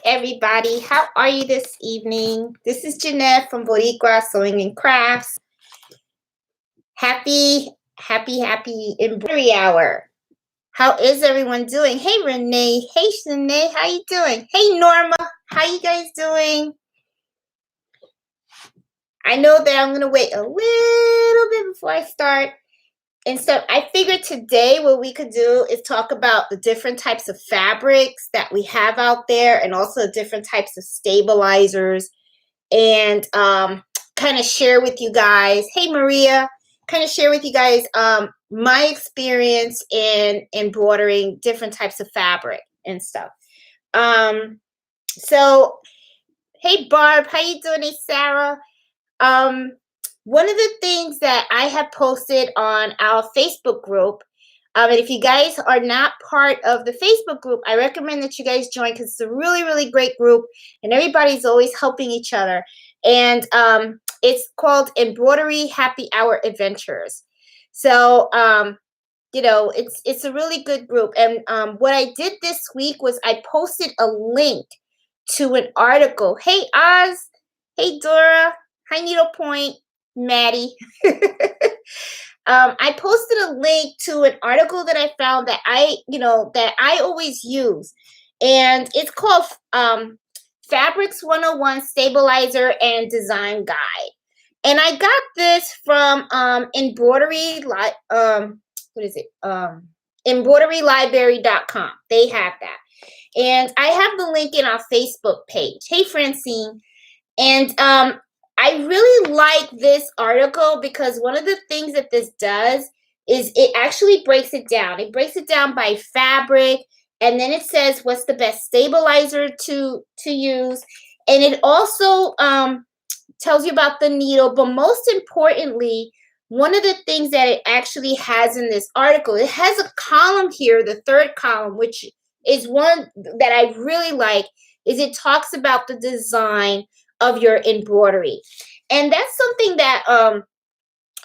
everybody. How are you this evening? This is Jeanette from Boricua Sewing and Crafts. Happy Embroidery Hour. How is everyone doing? Hey, Renee. Hey, Shanae. How you doing? Hey, Norma. How you guys doing? I know that I'm going to wait a little bit before I start. And so I figured today what we could do is talk about the different types of fabrics that we have out there and also different types of stabilizers and kind of share with you guys, hey Maria, kind of share with you guys my experience in embroidering different types of fabric and stuff. So, hey Barb, how you doing? Hey Sarah. One of the things that I have posted on our Facebook group, and if you guys are not part of the Facebook group, I recommend that you guys join because it's a really, really great group and everybody's always helping each other. And it's called Embroidery Happy Hour Adventures. So, it's a really good group. And what I did this week was I posted a link to an article. Hey, Oz. Hey, Dora. Hi, Needlepoint. Maddie. I posted a link to an article that I found that I always use, and it's called Fabrics 101 Stabilizer and Design Guide. And I got this from embroiderylibrary.com. They have that. And I have the link in our Facebook page. Hey, Francine. And I really like this article because one of the things that this does is it actually breaks it down. It breaks it down by fabric, and then it says what's the best stabilizer to use. And it also tells you about the needle, but most importantly, one of the things that it actually has in this article, it has a column here, the third column, which is one that I really like, is it talks about the design of your embroidery. And that's something that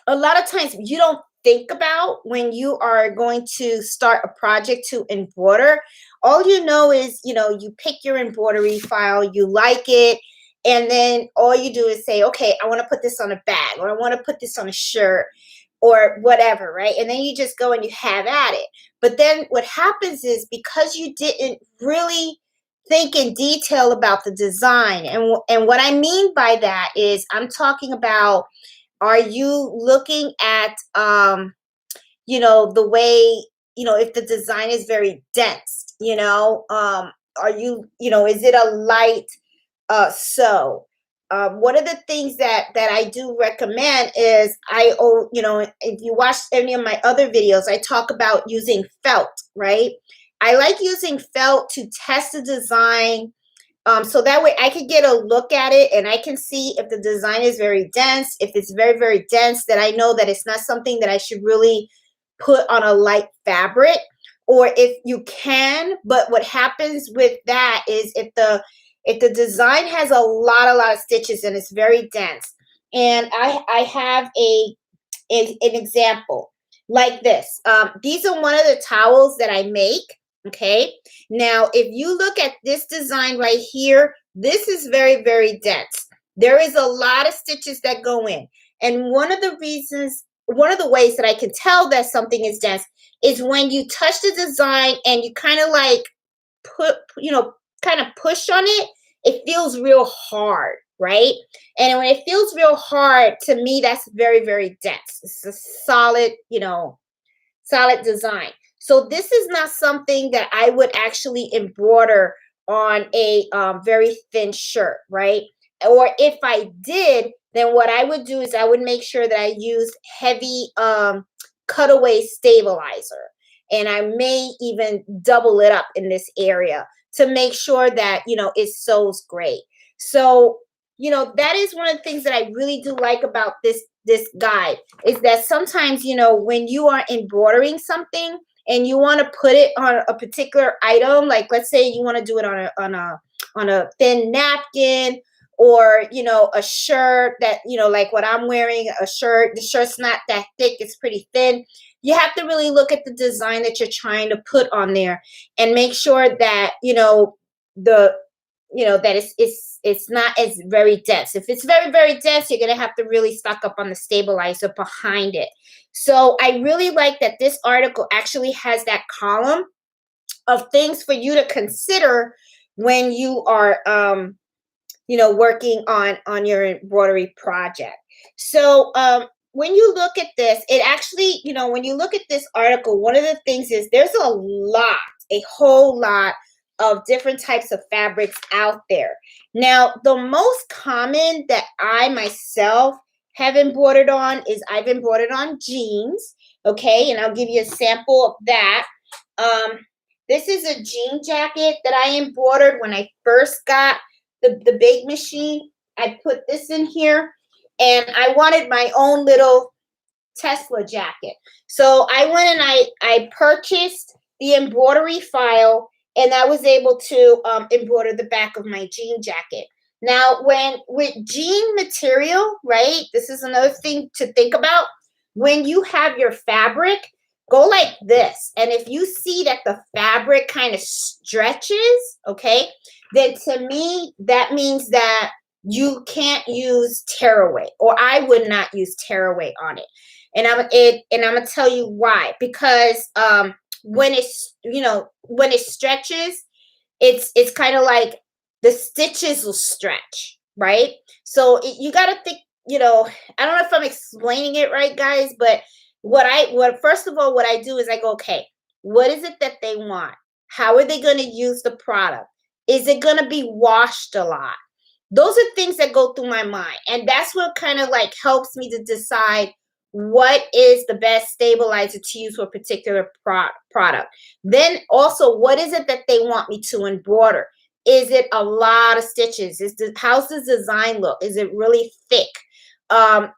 a lot of times you don't think about when you are going to start a project to embroider. All you know is, you pick your embroidery file, you like it, and then all you do is say, okay, I want to put this on a bag, or I want to put this on a shirt, or whatever, right? And then you just go and you have at it. But then what happens is, because you didn't really think in detail about the design, and what I mean by that is I'm talking about, are you looking at the way, if the design is very dense, are you, is it a light sew? One of the things that I do recommend is if you watch any of my other videos, I talk about using felt, right? I like using felt to test the design, so that way I could get a look at it and I can see if the design is very dense. If it's very, very dense, then I know that it's not something that I should really put on a light fabric. Or if you can, but what happens with that is if the design has a lot of stitches and it's very dense, and I have an example like this. These are one of the towels that I make. Okay, now if you look at this design right here, this is very, very dense. There is a lot of stitches that go in. And one of the ways that I can tell that something is dense is when you touch the design and you kind of like kind of push on it, it feels real hard, right? And when it feels real hard, to me, that's very, very dense. It's a solid, solid design. So this is not something that I would actually embroider on a very thin shirt, right? Or if I did, then what I would do is I would make sure that I used heavy cutaway stabilizer. And I may even double it up in this area to make sure that, it sews great. So, that is one of the things that I really do like about this guide, is that sometimes, when you are embroidering something, and you want to put it on a particular item, like let's say you want to do it on a thin napkin, or a shirt that like what I'm wearing, a shirt. The shirt's not that thick; it's pretty thin. You have to really look at the design that you're trying to put on there and make sure that the that it's not as very dense. If it's very, very dense, you're going to have to really stock up on the stabilizer behind it. So I really like that this article actually has that column of things for you to consider when you are working on your embroidery project. So when you look at this, it actually, when you look at this article, one of the things is there's a whole lot of different types of fabrics out there. Now, the most common that I myself have embroidered on is I've embroidered on jeans, okay? And I'll give you a sample of that. This is a jean jacket that I embroidered when I first got the big machine. I put this in here, and I wanted my own little Tesla jacket. So I went and I purchased the embroidery file, and I was able to embroider the back of my jean jacket. Now, with jean material, right, this is another thing to think about. When you have your fabric, go like this. And if you see that the fabric kind of stretches, okay, then to me, that means that you can't use tearaway, or I would not use tearaway on it. And I'm gonna tell you why. Because when it stretches, it's kind of like the stitches will stretch, right? So you got to think, I don't know if I'm explaining it right, guys, but first of all, what I do is I go, okay, what is it that they want? How are they going to use the product? Is it going to be washed a lot? Those are things that go through my mind. And that's what kind of like helps me to decide what is the best stabilizer to use for a particular product. Then also, what is it that they want me to embroider? Is it a lot of stitches? How's the design look? Is it really thick?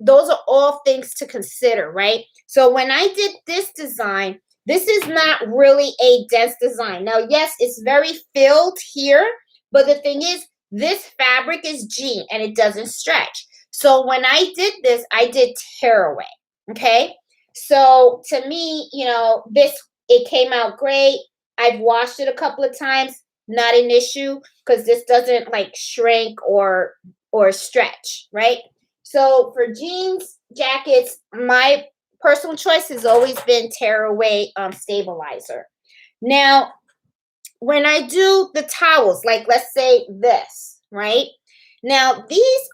Those are all things to consider, right? So when I did this design, this is not really a dense design. Now, yes, it's very filled here, but the thing is, this fabric is jean and it doesn't stretch. So when I did this, I did tearaway, okay? So to me, it came out great. I've washed it a couple of times, not an issue, because this doesn't like shrink or stretch, right? So for jeans, jackets, my personal choice has always been tearaway stabilizer. Now, when I do the towels, like let's say this, right? Now, these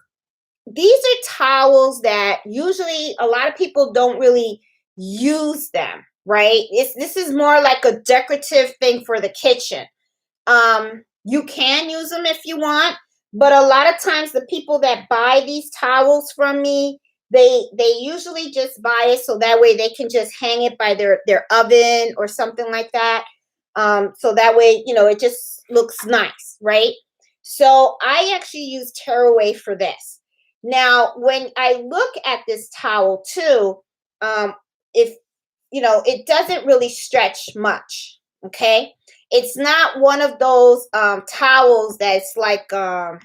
are towels that usually a lot of people don't really use them, right? This is more like a decorative thing for the kitchen. You can use them if you want, but a lot of times the people that buy these towels from me, they usually just buy it so that way they can just hang it by their oven or something like that. So that way, it just looks nice, right? So I actually use tearaway for this. Now, when I look at this towel too, if it doesn't really stretch much, okay? It's not one of those towels that's like the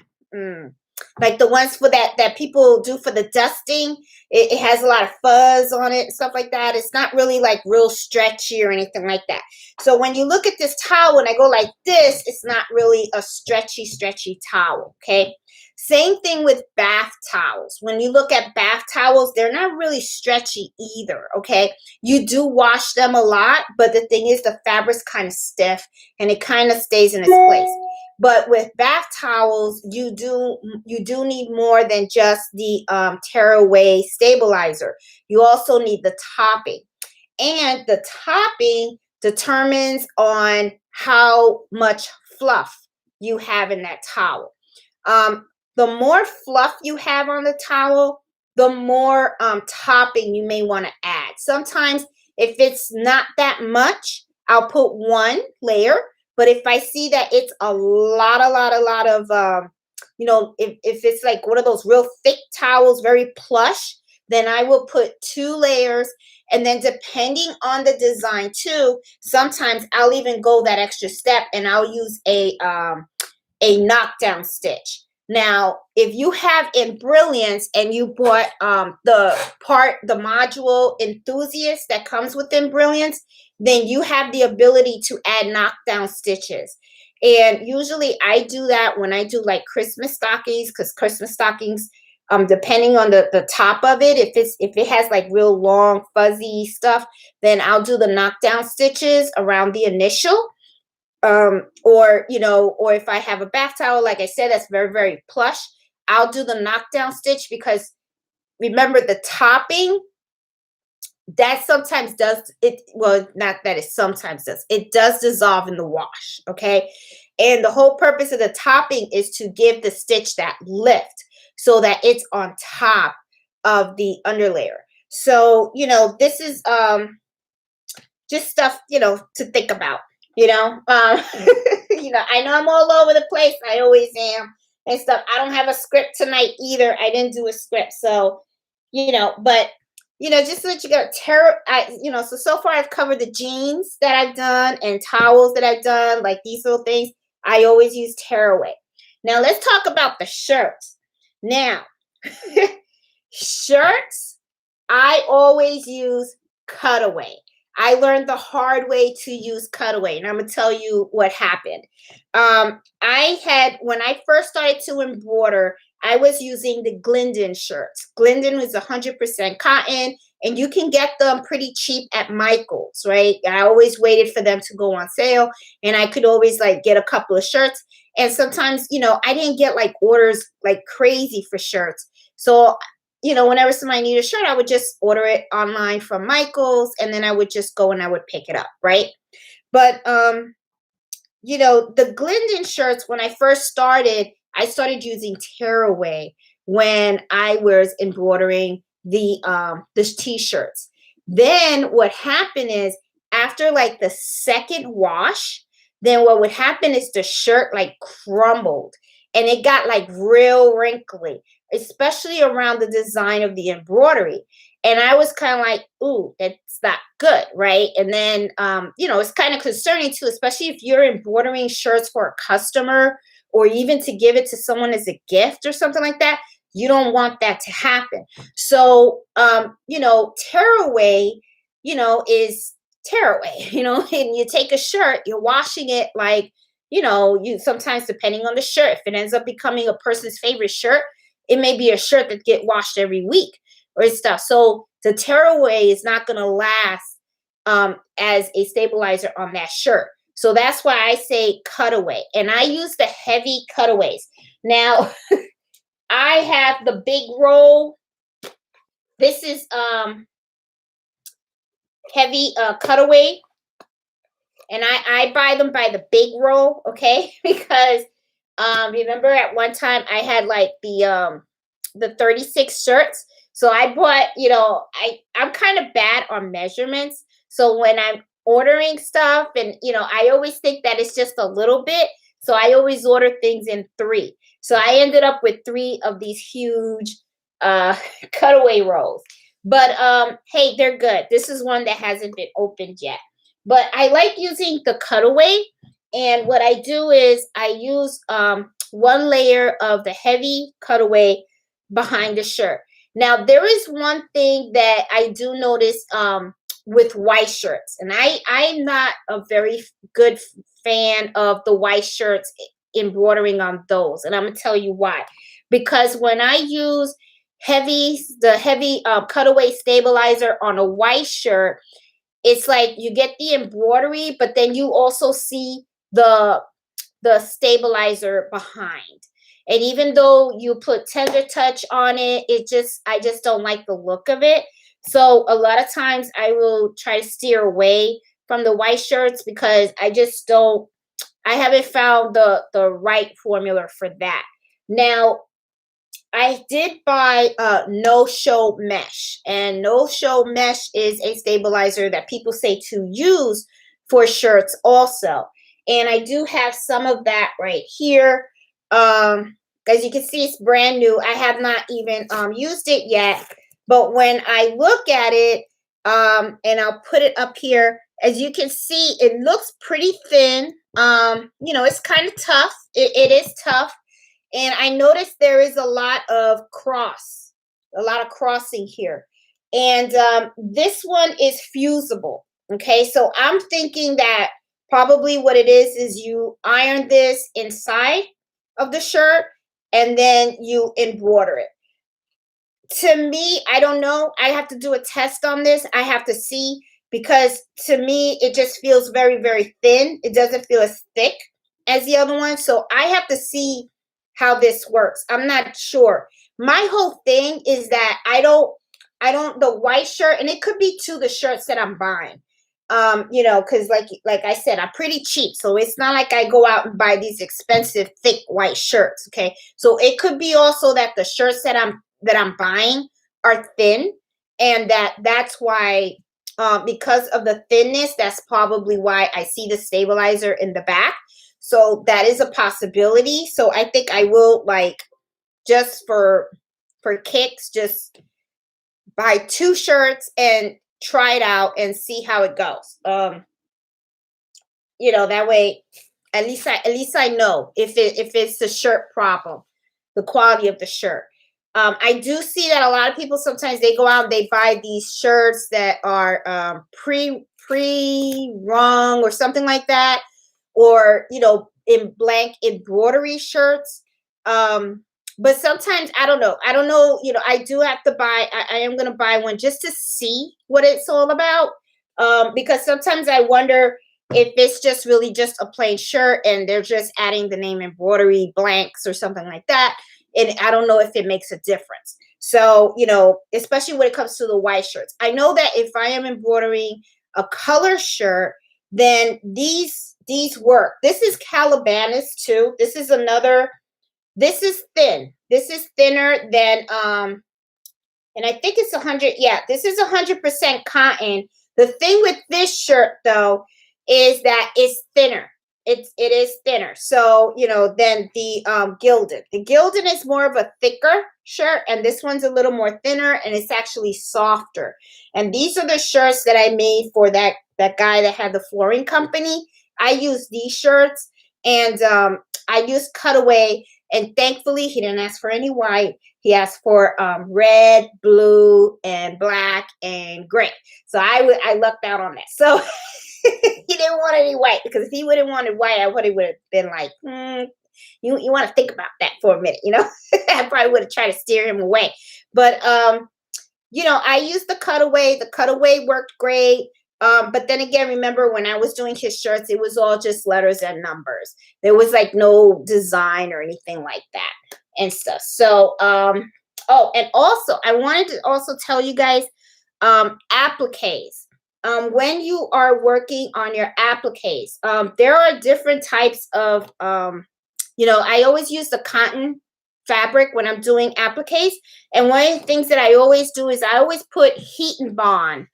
ones for that people do for the dusting. It has a lot of fuzz on it and stuff like that. It's not really like real stretchy or anything like that. So when you look at this towel and I go like this, it's not really a stretchy towel, okay? Same thing with bath towels. When you look at bath towels, they're not really stretchy either, okay? You do wash them a lot, but the thing is the fabric's kind of stiff and it kind of stays in its place. But with bath towels, you do need more than just the tearaway stabilizer. You also need the topping. And the topping determines on how much fluff you have in that towel. The more fluff you have on the towel, the more topping you may want to add. Sometimes if it's not that much, I'll put one layer. But if I see that it's a lot of, if it's like one of those real thick towels, very plush, then I will put 2 layers. And then depending on the design too, sometimes I'll even go that extra step and I'll use a knockdown stitch. Now, if you have in Brilliance and you bought the module Enthusiast that comes within Brilliance, then you have the ability to add knockdown stitches. And usually I do that when I do like Christmas stockings, because Christmas stockings, depending on the top of it, if it has like real long fuzzy stuff, then I'll do the knockdown stitches around the initial. Or or if I have a bath towel, like I said, that's very, very plush, I'll do the knockdown stitch, because remember the topping, that sometimes does it, well, not that it sometimes does, it does dissolve in the wash, okay? And the whole purpose of the topping is to give the stitch that lift so that it's on top of the underlayer. So this is just stuff to think about. I know I'm all over the place, I always am, and stuff. I don't have a script tonight either. I didn't do a script, so but just to let you go, so far I've covered the jeans that I've done and towels that I've done, like these little things. I always use tearaway. Now let's talk about the shirts. Now, shirts, I always use cutaway. I learned the hard way to use cutaway, and I'm gonna tell you what happened. When I first started to embroider, I was using the Glendon shirts. Glendon was 100% cotton, and you can get them pretty cheap at Michael's, right? I always waited for them to go on sale, and I could always like get a couple of shirts. And sometimes, I didn't get like orders like crazy for shirts. So whenever somebody needed a shirt, I would just order it online from Michael's, and then I would just go and I would pick it up, right? But the Glendon shirts, when I first started, I started using tearaway when I was embroidering the t-shirts. Then what happened is, after like the second wash, then what would happen is the shirt like crumbled and it got like real wrinkly, especially around the design of the embroidery. And I was kind of like, ooh, that's not good, right? And then, it's kind of concerning too, especially if you're embroidering shirts for a customer or even to give it to someone as a gift or something like that. You don't want that to happen. So, tearaway, is tearaway, and you take a shirt, you're washing it like, you sometimes, depending on the shirt, if it ends up becoming a person's favorite shirt, it may be a shirt that get washed every week or stuff. So the tearaway is not going to last as a stabilizer on that shirt. So that's why I say cutaway. And I use the heavy cutaways. Now, I have the big roll. This is heavy cutaway. And I buy them by the big roll, okay? Because remember at one time I had like the 36 shirts. So I bought, I'm kind of bad on measurements. So when I'm ordering stuff and, I always think that it's just a little bit. So I always order things in 3. So I ended up with 3 of these huge cutaway rolls. But hey, they're good. This is one that hasn't been opened yet. But I like using the cutaway. And what I do is I use one layer of the heavy cutaway behind the shirt. Now, there is one thing that I do notice with white shirts, and I'm not a very good fan of the white shirts embroidering on those, and I'm gonna tell you why. Because when I use the heavy cutaway stabilizer on a white shirt, it's like you get the embroidery, but then you also see the stabilizer behind. And even though you put tender touch on it, I just don't like the look of it. So a lot of times I will try to steer away from the white shirts because I haven't found the right formula for that. Now, I did buy No Show Mesh, and No Show Mesh is a stabilizer that people say to use for shirts also. And I do have some of that right here. As you can see, it's brand new. I have not even used it yet. But when I look at it, and I'll put it up here, as you can see, it looks pretty thin. It's kind of tough. It is tough. And I noticed there is a lot of crossing here. And this one is fusible. Okay, so I'm thinking that Probably what it is you iron this inside of the shirt and then you embroider it. To me, I don't know. I have to do a test on this. I have to see, because to me it just feels very, very thin. It doesn't feel as thick as the other one. So I have to see how this works. I'm not sure. My whole thing is that I don't the white shirt, and it could be to the shirts that I'm buying. Because like I said, I'm pretty cheap. So it's not like I go out and buy these expensive thick white shirts. Okay. So it could be also that the shirts that I'm buying are thin, and that's why, because of the thinness, that's probably why I see the stabilizer in the back. So that is a possibility. So I think I will, like, just for kicks, just buy 2 shirts and try it out and see how it goes. That way at least I know if it's the shirt problem, the quality of the shirt. I do see that a lot of people, sometimes they go out and they buy these shirts that are pre-rung or something like that, or in blank embroidery shirts. But sometimes I don't know. I do have to buy. I am going to buy one just to see what it's all about. Because sometimes I wonder if it's just really just a plain shirt and they're just adding the name embroidery blanks or something like that. And I don't know if it makes a difference. So, especially when it comes to the white shirts, I know that if I am embroidering a color shirt, then these work. This is Calabanis too. This is thin. This is thinner than, and I think it's 100. Yeah, this is 100% cotton. The thing with this shirt though is that it's thinner. It is thinner. So, than the gilded. The gilded is more of a thicker shirt, and this one's a little more thinner, and it's actually softer. And these are the shirts that I made for that guy that had the flooring company. I used these shirts, and I used cutaway, and thankfully he didn't ask for any white. He asked for red, blue, and black, and gray. So I lucked out on that. So he didn't want any white, because if he would have wanted white, I would have been like, you want to think about that for a minute, I probably would have tried to steer him away. But I used the cutaway. The cutaway worked great. But then again, remember when I was doing his shirts, it was all just letters and numbers. There was like no design or anything like that and stuff. So, and also I wanted to also tell you guys, appliques. When you are working on your appliques, there are different types of, I always use the cotton fabric when I'm doing appliques. And one of the things that I always do is I always put heat and bond.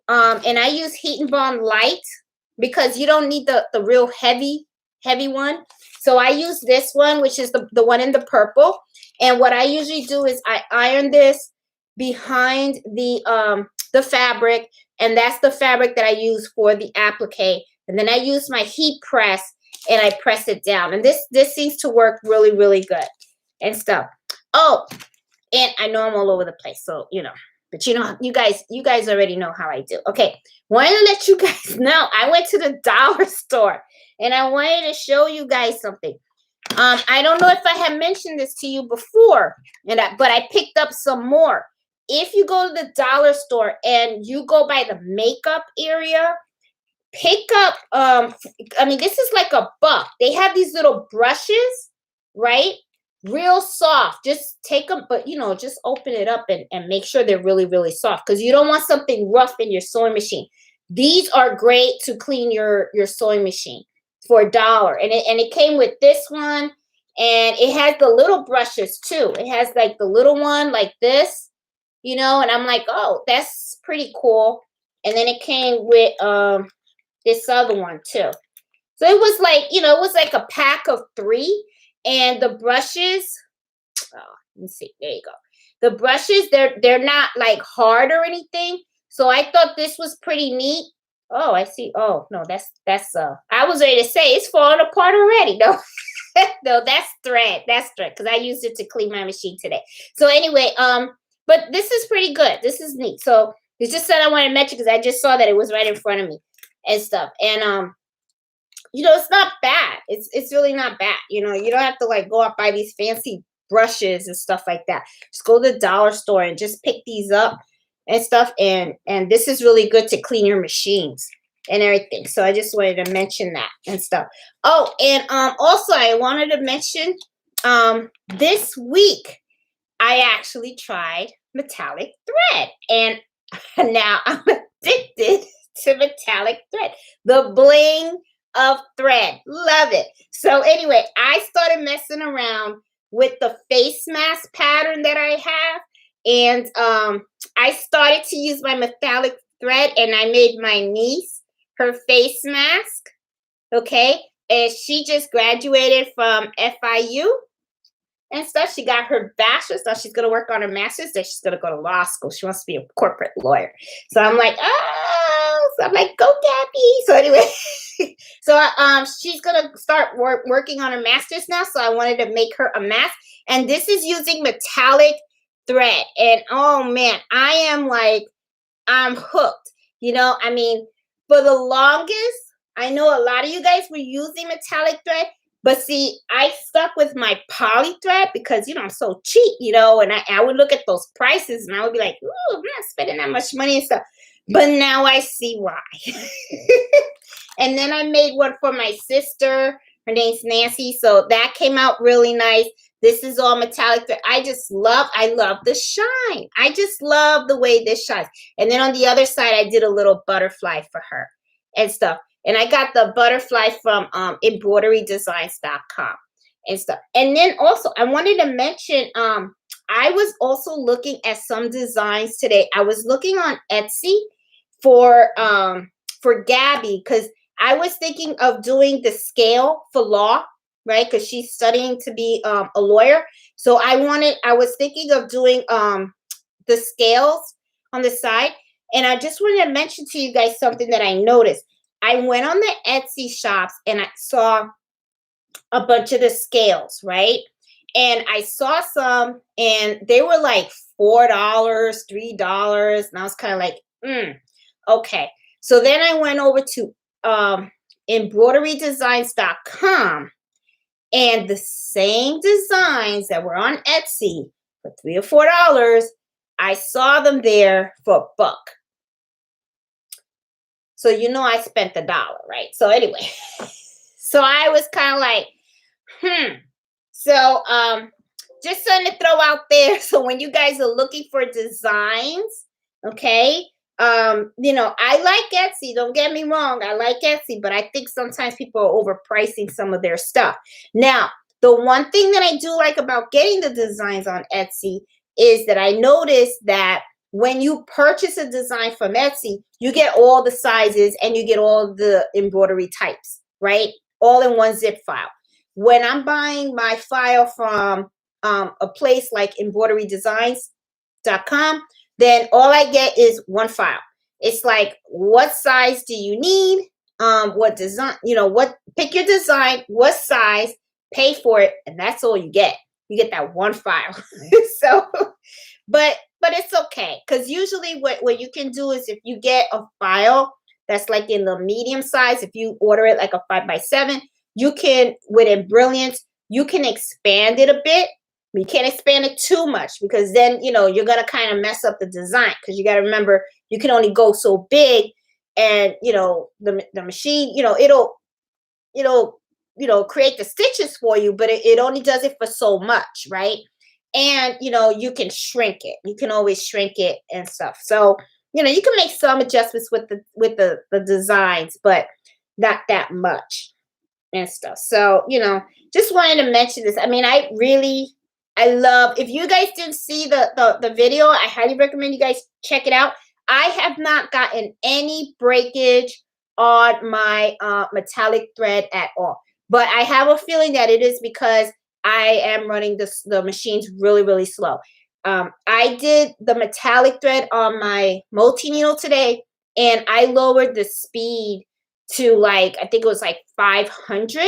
And I use heat and bond light, because you don't need the real heavy one. So I use this one, which is the one in the purple. And what I usually do is I iron this behind the fabric, and that's the fabric that I use for the applique. And then I use my heat press and I press it down. And this seems to work really, really good and stuff. Oh, and I know I'm all over the place, so but you guys already know how I do. Okay, wanted to let you guys know I went to the dollar store and I wanted to show you guys something. I don't know if I have mentioned this to you before, but I picked up some more. If you go to the dollar store and you go by the makeup area, pick up, this is like a buck. They have these little brushes, right? Real soft. Just take them, but just open it up and make sure they're really, really soft, because you don't want something rough in your sewing machine. These are great to clean your sewing machine for $1. And it came with this one, and it has the little brushes too. It has like the little one like this, and I'm like, oh, that's pretty cool. And then it came with this other one too. So it was like, it was like a pack of 3. And the brushes, let me see, there you go. The brushes, they're not like hard or anything. So I thought this was pretty neat. Oh, I see. Oh, no, that's I was ready to say it's falling apart already. No, no, that's thread. That's thread, because I used it to clean my machine today. So anyway, but this is pretty good. This is neat. So it's just that I wanted to mention, because I just saw that it was right in front of me and stuff. And it's not bad. It's really not bad. You don't have to like go out buy these fancy brushes and stuff like that. Just go to the dollar store and just pick these up and stuff. And this is really good to clean your machines and everything. So I just wanted to mention that and stuff. Oh, and also I wanted to mention this week I actually tried metallic thread, and now I'm addicted to metallic thread. The bling of thread. Love it. So anyway, I started messing around with the face mask pattern that I have, and I started to use my metallic thread, and I made my niece her face mask. Okay, and she just graduated from FIU and stuff. She got her bachelor's. Now she's going to work on her master's. Then she's going to go to law school. She wants to be a corporate lawyer. So I'm like, so I'm like, go Gabby. So anyway, so she's going to start working on her master's now. So I wanted to make her a mask. And this is using metallic thread. And oh man, I'm hooked. I mean, for the longest, I know a lot of you guys were using metallic thread. But see, I stuck with my poly thread because, I'm so cheap, and I would look at those prices and I would be like, ooh, I'm not spending that much money and stuff. But now I see why. And then I made one for my sister. Her name's Nancy. So that came out really nice. This is all metallic thread. I love the shine. I just love the way this shines. And then on the other side, I did a little butterfly for her and stuff. And I got the butterfly from embroiderydesigns.com and stuff. And then also, I wanted to mention, I was also looking at some designs today. I was looking on Etsy for Gabby, because I was thinking of doing the scale for law, right? Because she's studying to be a lawyer. So I was thinking of doing the scales on the side. And I just wanted to mention to you guys something that I noticed. I went on the Etsy shops and I saw a bunch of the scales, right? And I saw some and they were like $4, $3. And I was kind of like, okay. So then I went over to embroiderydesigns.com, and the same designs that were on Etsy for $3 or $4, I saw them there for $1. So I spent $1, right? So anyway, so I was kind of like, So just something to throw out there. So when you guys are looking for designs, okay, I like Etsy. Don't get me wrong. I like Etsy, but I think sometimes people are overpricing some of their stuff. Now, the one thing that I do like about getting the designs on Etsy is that I noticed that when you purchase a design from Etsy, you get all the sizes and you get all the embroidery types, right? All in one zip file. When I'm buying my file from a place like embroiderydesigns.com, then all I get is one file. It's like, what size do you need? What design, pick your design, what size, pay for it, and that's all you get. You get that one file. So, but it's okay, because usually what you can do is if you get a file that's like in the medium size, if you order it like a 5x7, you can, with Embrilliance, you can expand it a bit. You can't expand it too much, because then, you're going to kind of mess up the design, because you got to remember, you can only go so big, and, the machine, it'll create the stitches for you, but it only does it for so much, right? And, you can shrink it. You can always shrink it and stuff. So, you can make some adjustments with the designs, but not that much and stuff. So, just wanted to mention this. I mean, I love, if you guys didn't see the video, I highly recommend you guys check it out. I have not gotten any breakage on my metallic thread at all. But I have a feeling that it is because I am running the machines really, really slow. I did the metallic thread on my multi-needle today, and I lowered the speed to I think it was 500.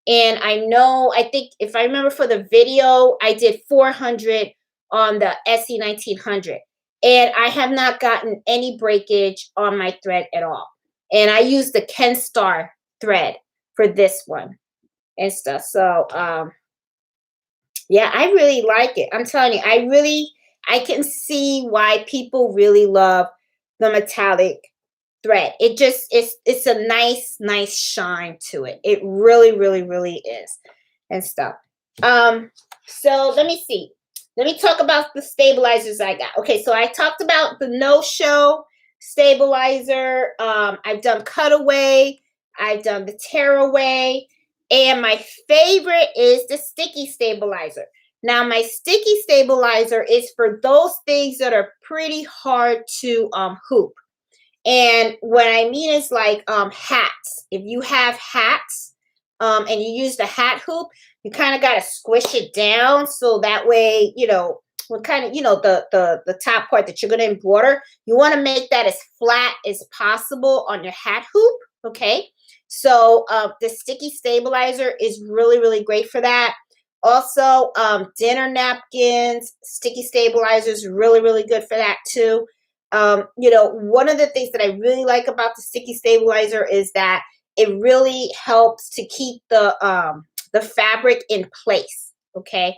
And I think if I remember for the video, I did 400 on the SE 1900. And I have not gotten any breakage on my thread at all. And I use the Ken Star thread. for this one and stuff. So yeah, I really like it. I'm telling you, I can see why people really love the metallic thread. It just it's a nice shine to it. It really is and stuff. So let me see. Let me talk about the stabilizers I got. Okay, so I talked about the no-show stabilizer. I've done cutaway, I've done the tearaway, and my favorite is the sticky stabilizer. Now, my sticky stabilizer is for those things that are pretty hard to hoop. And what I mean is like hats. If you have hats and you use the hat hoop, you kind of got to squish it down so that way, what kind of, the top part that you're going to embroider, you want to make that as flat as possible on your hat hoop. Okay. So the sticky stabilizer is really great for that. Also, dinner napkins, sticky stabilizers, really good for that too. One of the things that I really like about the sticky stabilizer is that it really helps to keep the fabric in place. Okay.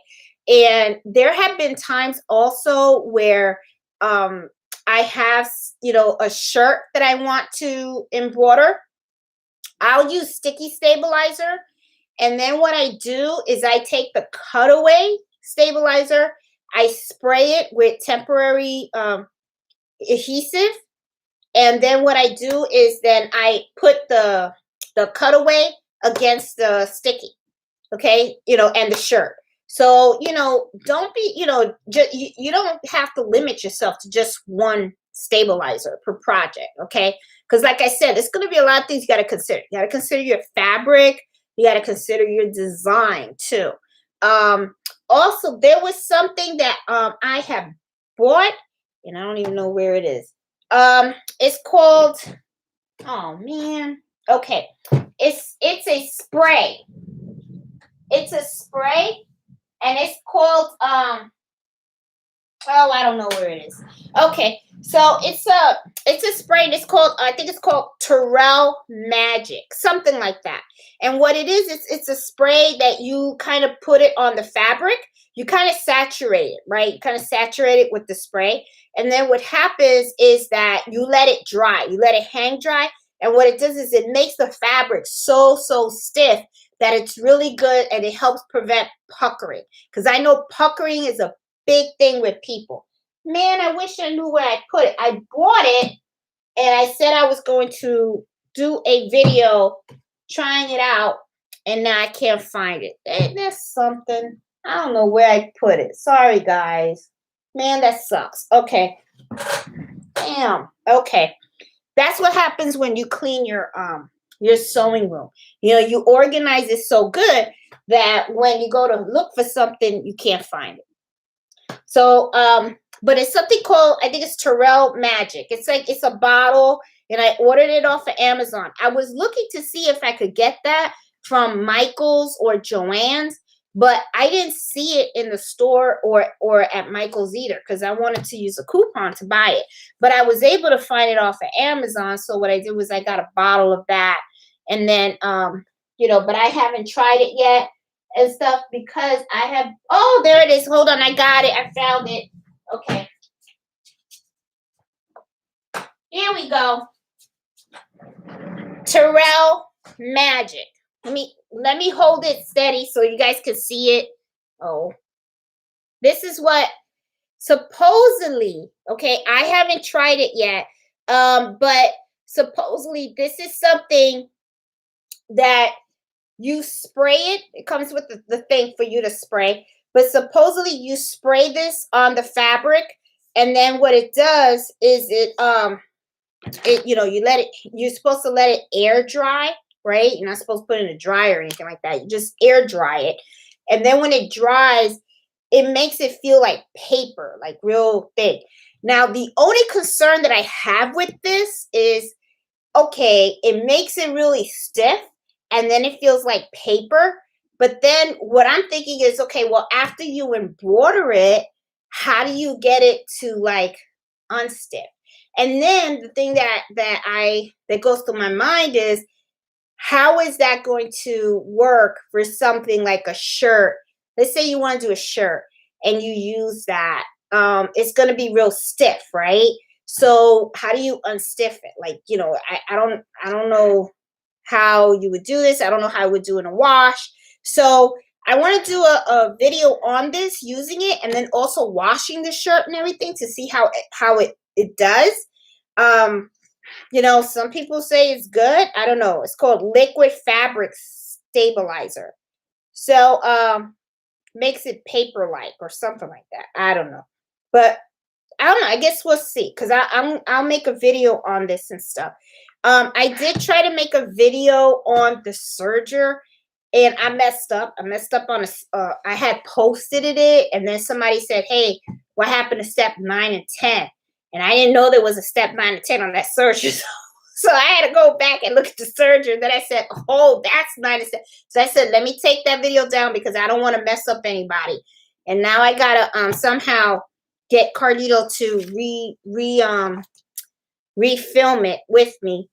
And there have been times also where I have, a shirt that I want to embroider. I'll use sticky stabilizer. And then what I do is I take the cutaway stabilizer, I spray it with temporary adhesive, and then what I do is then I put the cutaway against the sticky, okay, and the shirt. So don't be, you don't have to limit yourself to just one stabilizer per project, okay? Because like I said, it's going to be a lot of things you got to consider. You got to consider your fabric. You got to consider your design too. Also, there was something that I have bought, and I don't even know where it is. It's called, oh man, okay, it's a spray. It's a spray, and it's called oh, I don't know where it is. Okay, so it's a spray, and it's called, I think it's called Terrell Magic, something like that. And what it is, it's a spray that you kind of put it on the fabric. You kind of saturate it, right? You kind of saturate it with the spray. And then what happens is that you let it dry. You let it hang dry. And what it does is it makes the fabric so stiff that it's really good, and it helps prevent puckering. Because I know puckering is a big thing with people. Man, I wish I knew where I put it. I bought it, and I said I was going to do a video trying it out, and now I can't find it. There's something. I don't know where I put it. Sorry, guys. Man, that sucks. Okay. Damn. Okay. That's what happens when you clean your sewing room. You organize it so good that when you go to look for something, you can't find it. So, but it's something called, I think it's Terrell Magic. It's a bottle, and I ordered it off of Amazon. I was looking to see if I could get that from Michael's or Joann's, but I didn't see it in the store or at Michael's either, because I wanted to use a coupon to buy it. But I was able to find it off of Amazon. So what I did was I got a bottle of that, and then but I haven't tried it yet and stuff because I have, oh, there it is. Hold on, I got it. I found it. Okay. Here we go. Terrell Magic. Let me hold it steady so you guys can see it. Oh. This is what supposedly, okay, I haven't tried it yet. But supposedly this is something that you spray it. It comes with the thing for you to spray. But supposedly you spray this on the fabric, and then what it does is you're supposed to let it air dry, right? You're not supposed to put it in a dryer or anything like that. You just air dry it. And then when it dries, it makes it feel like paper, like real thick. Now, the only concern that I have with this is, okay, it makes it really stiff, and then it feels like paper. But then what I'm thinking is, okay, well, after you embroider it, how do you get it to like unstiff? And then the thing that goes through my mind is, how is that going to work for something like a shirt? Let's say you want to do a shirt and you use that. It's going to be real stiff, right? So how do you unstiff it? Like, I don't know how you would do this. I don't know how I would do in a wash. So I want to do a video on this, using it, and then also washing the shirt and everything to see how it does. Some people say it's good. I don't know. It's called liquid fabric stabilizer. So makes it paper-like or something like that. I don't know. But I don't know. I guess we'll see, because I'll make a video on this and stuff. I did try to make a video on the serger, and I messed up. I messed up on I had posted it, and then somebody said, "Hey, what happened to step 9 and 10?" And I didn't know there was a step 9 and 10 on that serger. So I had to go back and look at the serger. And then I said, "Oh, that's 9 and 10." So I said, "Let me take that video down because I don't want to mess up anybody." And now I gotta somehow get Carlito to refilm it with me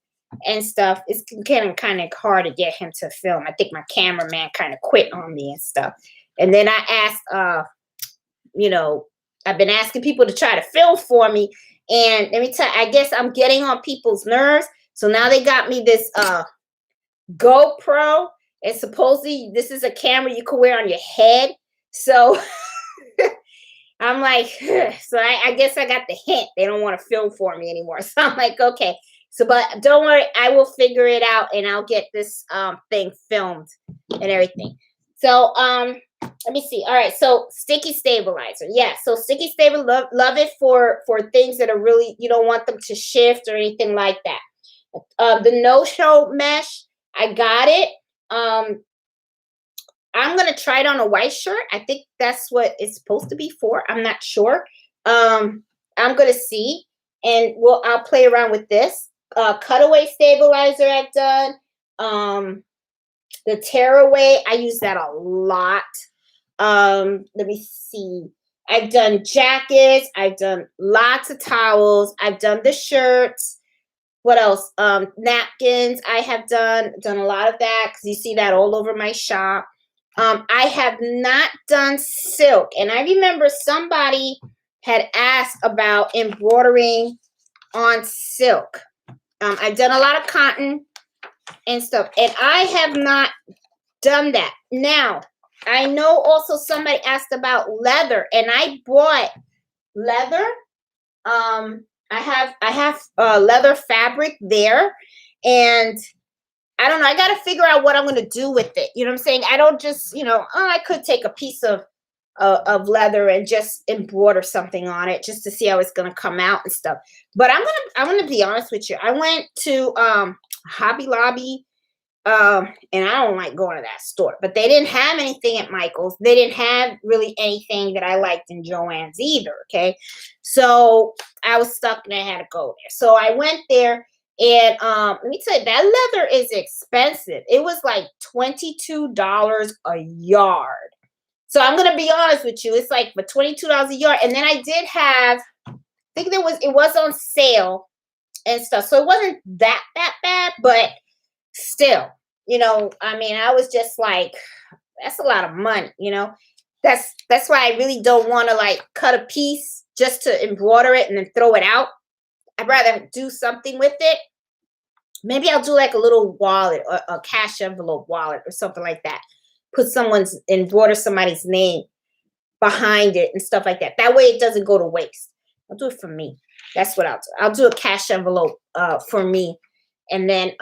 and stuff. It's getting kind of hard to get him to film. I think my cameraman kind of quit on me and stuff. And then I asked, I've been asking people to try to film for me. And let me tell you, I guess I'm getting on people's nerves. So now they got me this GoPro. And supposedly this is a camera you can wear on your head. So I'm like, so I guess I got the hint. They don't want to film for me anymore. So I'm like, okay. So, but don't worry, I will figure it out, and I'll get this thing filmed and everything. So, let me see. All right. So sticky stabilizer. Yeah. So sticky stabilizer, love it for things that are really, you don't want them to shift or anything like that. The no-show mesh, I got it. I'm going to try it on a white shirt. I think that's what it's supposed to be for. I'm not sure. I'm going to see. And I'll play around with this. Cutaway stabilizer I've done. The tearaway, I use that a lot. Let me see. I've done jackets. I've done lots of towels. I've done the shirts. What else? Napkins. I have done a lot of that, because you see that all over my shop. I have not done silk. And I remember somebody had asked about embroidering on silk. I've done a lot of cotton and stuff, and I have not done that. Now, I know also somebody asked about leather, and I bought leather. I have leather fabric there, and I don't know. I got to figure out what I'm going to do with it. You know what I'm saying? I don't just, I could take a piece of leather and just embroider something on it just to see how it's going to come out and stuff. But I'm going to be honest with you. I went to Hobby Lobby, and I don't like going to that store, but they didn't have anything at Michael's. They didn't have really anything that I liked in Joann's either. Okay. So I was stuck and I had to go there. So I went there. And let me tell you, that leather is expensive. It was like $22 a yard. So I'm gonna be honest with you, it's like for $22 a yard. And then I did have, I think it was on sale and stuff. So it wasn't that bad, but still, I was just like, that's a lot of money, That's why I really don't want to like cut a piece just to embroider it and then throw it out. I'd rather do something with it. Maybe I'll do like a little wallet or a cash envelope wallet or something like that. Embroider somebody's name behind it and stuff like that. That way it doesn't go to waste. I'll do it for me. That's what I'll do. I'll do a cash envelope for me. And then,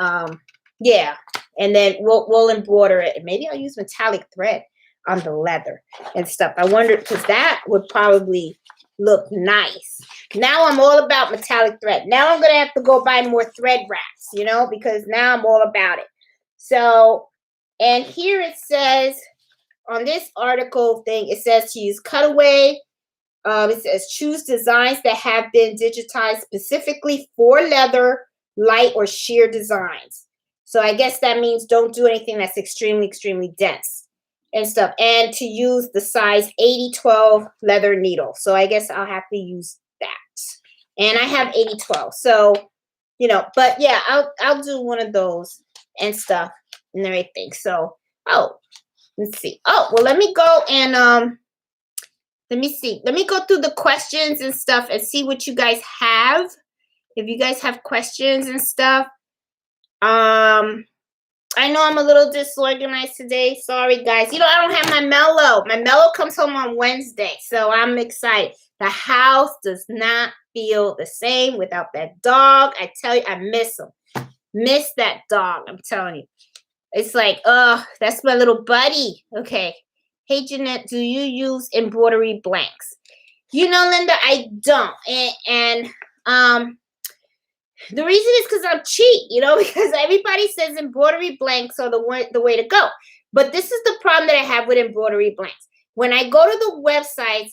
yeah. And then we'll embroider it. And maybe I'll use metallic thread on the leather and stuff. I wonder, because that would probably look nice. Now I'm all about metallic thread. Now I'm going to have to go buy more thread wraps, because now I'm all about it. So, and here it says, on this article thing, it says to use cutaway. It says choose designs that have been digitized specifically for leather, light, or sheer designs. So I guess that means don't do anything that's extremely, extremely dense and stuff, and to use the size 80-12 leather needle. So I guess I'll have to use that. And I have 80-12. So, but yeah, I'll do one of those and stuff and everything. So, oh, let's see. Oh, well, let me go and let me see. Let me go through the questions and stuff and see what you guys have. If you guys have questions and stuff. I know I'm a little disorganized today. Sorry, guys. You know, I don't have my Mellow. My Mellow comes home on Wednesday, so I'm excited. The house does not feel the same without that dog. I tell you, I miss him. Miss that dog, I'm telling you. It's like, that's my little buddy. Okay. Hey, Jeanette, do you use embroidery blanks? You know, Linda, I don't. And the reason is because I'm cheap, you know, because everybody says embroidery blanks are the way to go. But this is the problem that I have with embroidery blanks. When I go to the websites,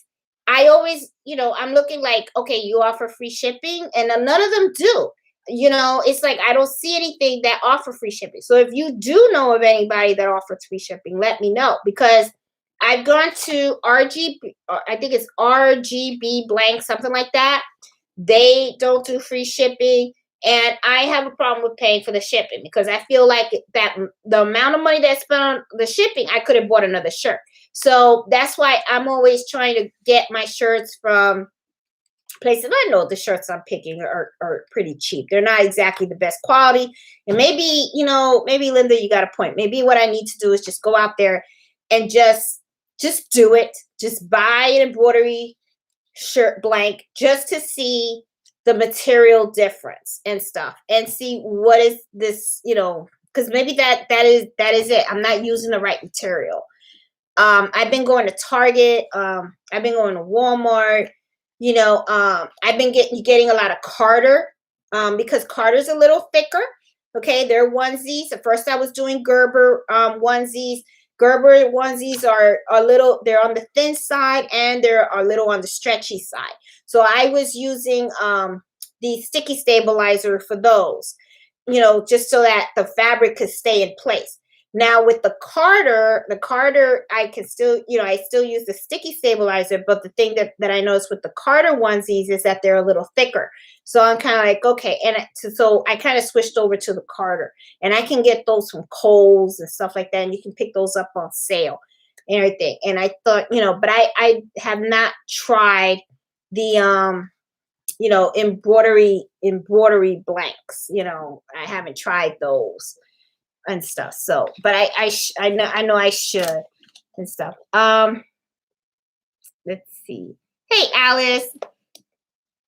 I always, you know, I'm looking like, okay, you offer free shipping, and none of them do. You know, it's like I don't see anything that offer free shipping. So if you do know of anybody that offers free shipping, let me know, because I've gone to RGB, I think it's RGB blank, something like that. They don't do free shipping. And I have a problem with paying for the shipping, because I feel like that the amount of money that I spent on the shipping, I could have bought another shirt. So that's why I'm always trying to get my shirts from places. I know the shirts I'm picking are pretty cheap. They're not exactly the best quality. And maybe, you know, maybe Linda, you got a point. Maybe what I need to do is just go out there and just do it. Just buy an embroidery shirt blank just to see the material difference and stuff, and see what is this, you know, because maybe that is it. I'm not using the right material. I've been going to Target. I've been going to Walmart. You know, I've been getting a lot of Carter, because Carter's a little thicker. Okay, they're onesies. At first I was doing Gerber onesies. Gerber onesies are a little, they're on the thin side, and they're a little on the stretchy side. So I was using the sticky stabilizer for those, you know, just so that the fabric could stay in place. Now with the Carter, I can still, you know, I still use the sticky stabilizer, but the thing that I noticed with the Carter onesies is that they're a little thicker. So I'm kind of like, okay. And so I kind of switched over to the Carter, and I can get those from Kohl's and stuff like that. And you can pick those up on sale and everything. And I thought, you know, but I have not tried the, you know, embroidery blanks. You know, I haven't tried those and stuff. So, but I know I should and stuff. Let's see. Hey, Alice.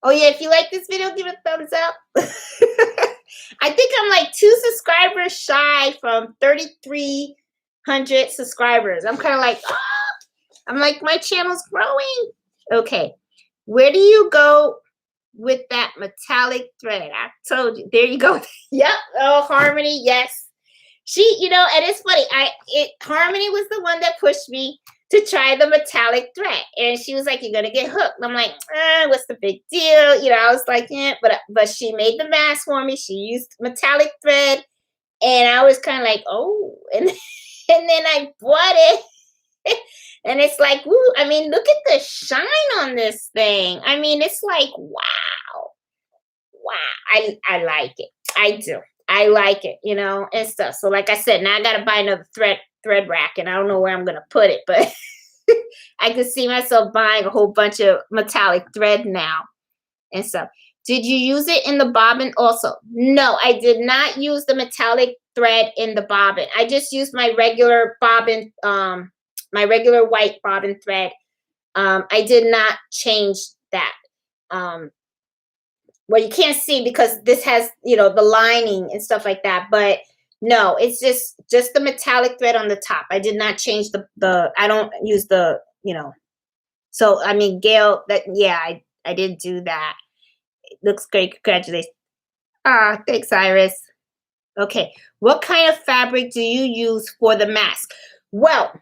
Oh yeah, if you like this video, give it a thumbs up. I think I'm like 2 subscribers shy from 3,300 subscribers. I'm kind of like, I'm like, my channel's growing. Okay, where do you go with that metallic thread? I told you. There you go. Yep. Oh, Harmony. Yes. She, you know, and it's funny. Harmony was the one that pushed me to try the metallic thread, and she was like, "You're gonna get hooked." And I'm like, "What's the big deal?" You know, I was like, "Yeah," but she made the mask for me. She used metallic thread, and I was kind of like, "Oh," and then I bought it, and it's like, "Woo!" I mean, look at the shine on this thing. I mean, it's like, wow. I like it. I do. I like it, you know, and stuff. So like I said, now I got to buy another thread rack, and I don't know where I'm going to put it, but I could see myself buying a whole bunch of metallic thread now and stuff. Did you use it in the bobbin also? No, I did not use the metallic thread in the bobbin. I just used my regular bobbin, my regular white bobbin thread. I did not change that. Well, you can't see because this has, you know, the lining and stuff like that. But no, it's just the metallic thread on the top. I did not change I don't use the, you know. So, I mean, Gail, yeah, I didn't do that. It looks great. Congratulations. Thanks, Iris. Okay. What kind of fabric do you use for the mask? Well,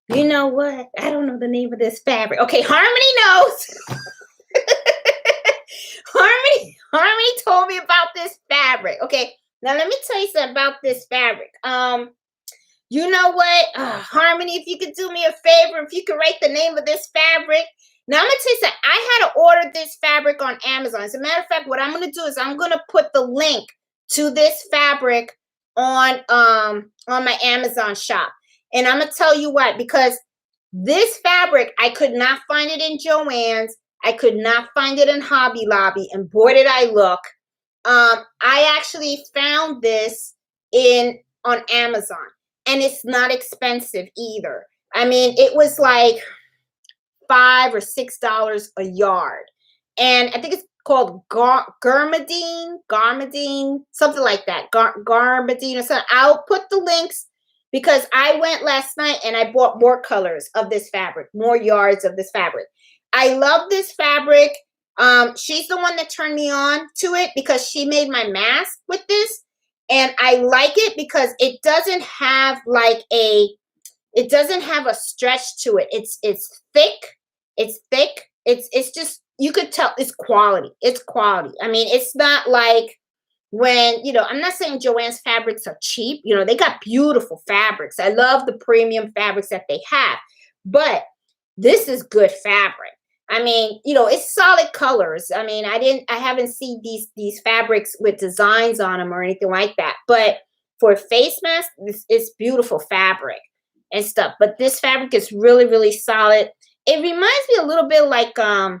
you know what? I don't know the name of this fabric. Okay, Harmony knows. Harmony told me about this fabric. Okay, now let me tell you something about this fabric. You know what, Harmony, if you could do me a favor, if you could write the name of this fabric. Now I'm gonna tell you something. I had to order this fabric on Amazon. As a matter of fact, what I'm gonna do is I'm gonna put the link to this fabric on my Amazon shop. And I'm gonna tell you what, because this fabric, I could not find it in Joann's. I could not find it in Hobby Lobby, and boy did I look. I actually found this on Amazon, and it's not expensive either. I mean, it was like $5 or $6 a yard, and I think it's called Garmadine, something like that. Garmadine or something. I'll put the links because I went last night and I bought more colors of this fabric, more yards of this fabric. I love this fabric. She's the one that turned me on to it because she made my mask with this, and I like it because it doesn't have like it doesn't have a stretch to it. It's thick. It's thick. It's just, you could tell it's quality. It's quality. I mean, it's not like when, I'm not saying Joann's fabrics are cheap. They got beautiful fabrics. I love the premium fabrics that they have, but this is good fabric. I mean, it's solid colors. I mean, I haven't seen these fabrics with designs on them or anything like that. But for face mask, it's beautiful fabric and stuff. But this fabric is really, really solid. It reminds me a little bit like, I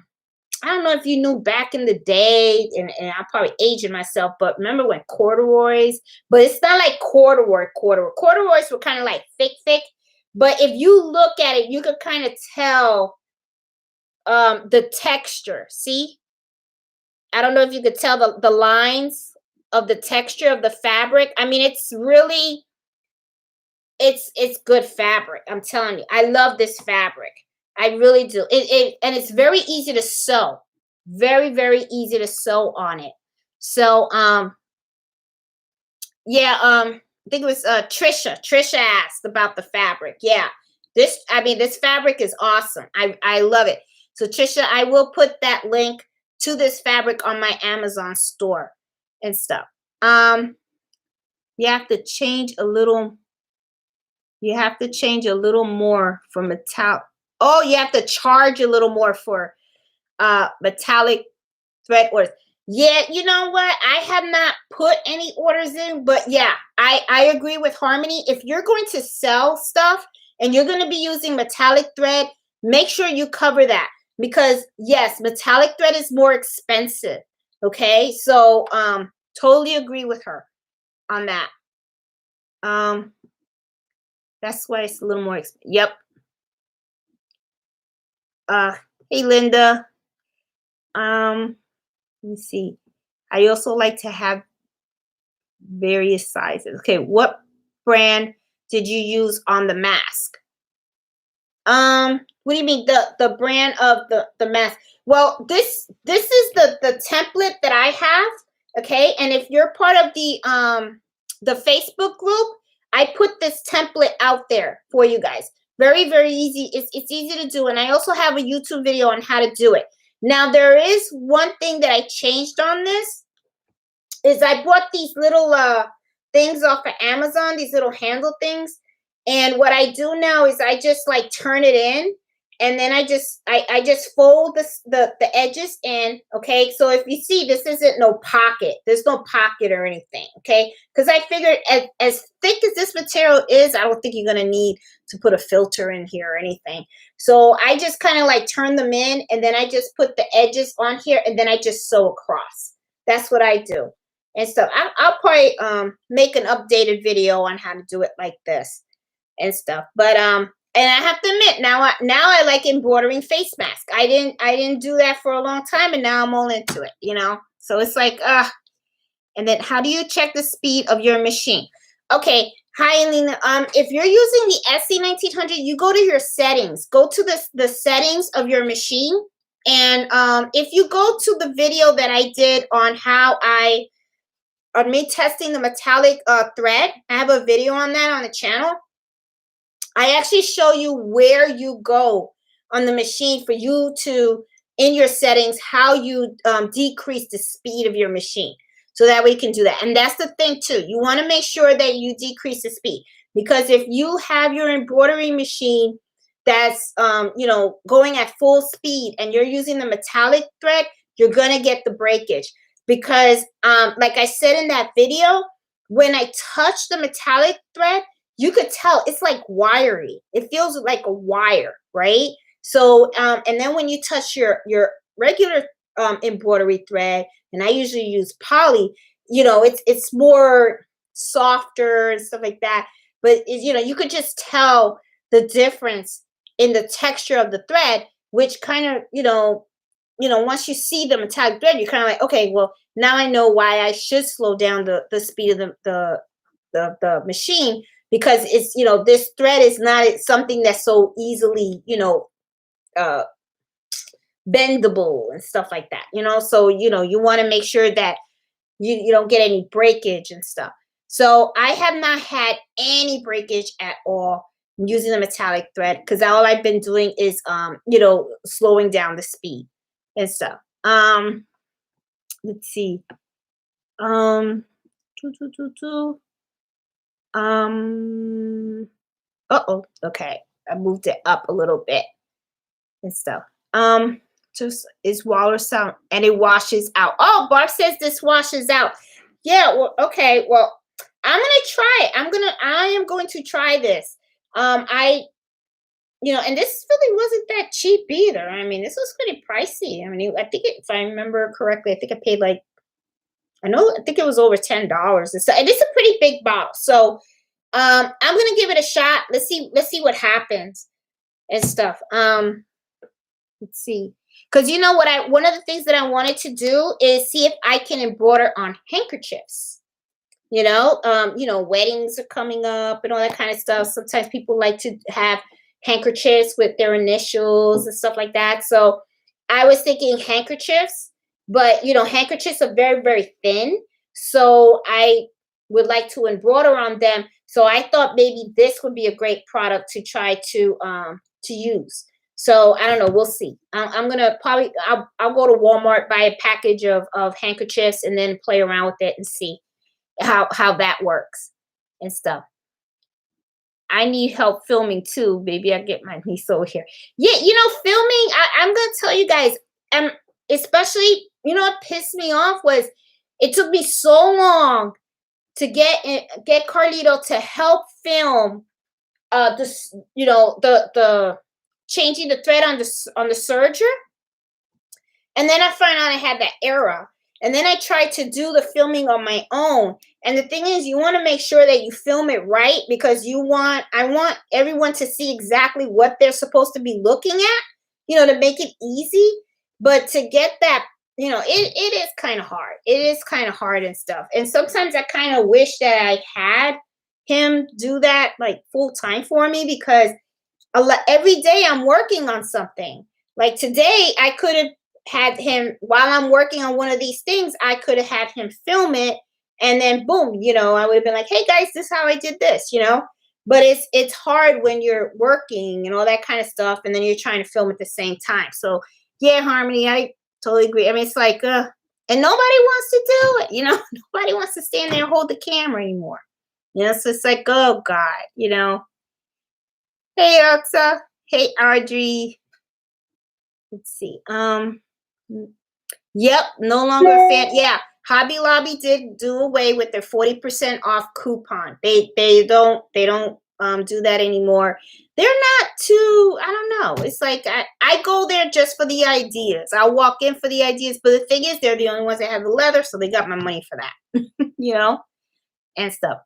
don't know if you knew back in the day, and I'm probably aging myself, but remember when corduroys, but it's not like corduroy. Corduroys were kind of like thick. But if you look at it, you could kind of tell the texture. See? I don't know if you could tell the lines of the texture of the fabric. I mean, it's really, it's good fabric. I'm telling you. I love this fabric. I really do. And it's very easy to sew. Very, very easy to sew on it. So, yeah, I think it was Trisha. Trisha asked about the fabric. Yeah. This fabric is awesome. I love it. So Trisha, I will put that link to this fabric on my Amazon store and stuff. You have to change a little. You have to change a little more for metallic. Oh, you have to charge a little more for metallic thread orders. Yeah, you know what? I have not put any orders in, but yeah, I agree with Harmony. If you're going to sell stuff and you're going to be using metallic thread, make sure you cover that, because yes, metallic thread is more expensive. Okay, so totally agree with her on that. That's why it's a little more expensive. Yep. Hey Linda. Let me see. I also like to have various sizes. Okay, what brand did you use on the mask? What do you mean the brand of the mask? Well, this is the template that I have. Okay, and if you're part of the Facebook group, I put this template out there for you guys. Very, very easy. It's easy to do, and I also have a YouTube video on how to do it. Now, there is one thing that I changed on this, is I bought these little things off of Amazon, these little handle things. And what I do now is I just like turn it in, and then I just fold the edges in. Okay, so if you see, this isn't no pocket. There's no pocket or anything. Okay, because I figured as thick as this material is, I don't think you're gonna need to put a filter in here or anything. So I just kind of like turn them in, and then I just put the edges on here, and then I just sew across. That's what I do. And so I'll probably make an updated video on how to do it like this and stuff. But and I have to admit, now I like embroidering face masks. I didn't do that for a long time, and now I'm all into it, So it's like, and then how do you check the speed of your machine? Okay, hi Elena. If you're using the SC1900, you go to your settings. Go to the settings of your machine, and if you go to the video that I did on on me testing the metallic thread, I have a video on that on the channel. I actually show you where you go on the machine for you to, in your settings, how you decrease the speed of your machine. So that way you can do that. And that's the thing too. You want to make sure that you decrease the speed, because if you have your embroidery machine that's, going at full speed and you're using the metallic thread, you're going to get the breakage. because like I said in that video, when I touch the metallic thread, you could tell it's like wiry. It feels like a wire, right? So and then when you touch your regular embroidery thread, and I usually use poly, it's more softer and stuff like that. But you could just tell the difference in the texture of the thread, which kind of, once you see the metallic thread, you're kind of like, okay, well, now I know why I should slow down the speed of the machine, because it's, this thread is not something that's so easily, uh, bendable and stuff like that, so, you want to make sure that you don't get any breakage and stuff. So I have not had any breakage at all using the metallic thread, because all I've been doing is slowing down the speed and stuff. Let's see. Doo, doo, doo, doo. Okay. I moved it up a little bit and stuff. Just is water sound, and it washes out. Oh, Barb says this washes out. Yeah, well, okay. Well, I'm gonna try it. I am going to try this. And this really wasn't that cheap either. I mean, this was pretty pricey. I mean, I think if I remember correctly, I think I paid like, I think it was over $10. And it's a pretty big bottle. So I'm gonna give it a shot. Let's see what happens and stuff. Let's see. Because one of the things that I wanted to do is see if I can embroider on handkerchiefs. Weddings are coming up and all that kind of stuff. Sometimes people like to have handkerchiefs with their initials and stuff like that. So I was thinking handkerchiefs, but handkerchiefs are very, very thin. So I would like to embroider on them. So I thought maybe this would be a great product to try to use. So I don't know. We'll see. I'm gonna probably I'll go to Walmart, buy a package of handkerchiefs, and then play around with it and see how that works and stuff. I need help filming too. Maybe I get my niece over here. Yeah, filming. I'm gonna tell you guys. Especially, what pissed me off was it took me so long to get Carlito to help film the changing the thread on the serger, and then I found out I had that error, and then I tried to do the filming on my own. And the thing is, you want to make sure that you film it right, because I want everyone to see exactly what they're supposed to be looking at, to make it easy. But to get that, it is kind of hard. It is kind of hard and stuff. And sometimes I kind of wish that I had him do that like full time for me, because every day I'm working on something. Like today, I could have had him, while I'm working on one of these things, I could have had him film it, and then boom, I would have been like, hey guys, this is how I did this, But it's hard when you're working and all that kind of stuff, and then you're trying to film at the same time. So yeah, Harmony, I totally agree. I mean, it's like, and nobody wants to do it, Nobody wants to stand there and hold the camera anymore. So it's like, oh God, Hey, Oxa. Hey, Audrey. Let's see. Yep, no longer a fan. Yeah, Hobby Lobby did do away with their 40% off coupon. They don't do that anymore. They're not too, I don't know. It's like I go there just for the ideas. I'll walk in for the ideas, but the thing is, they're the only ones that have the leather, so they got my money for that. And stuff.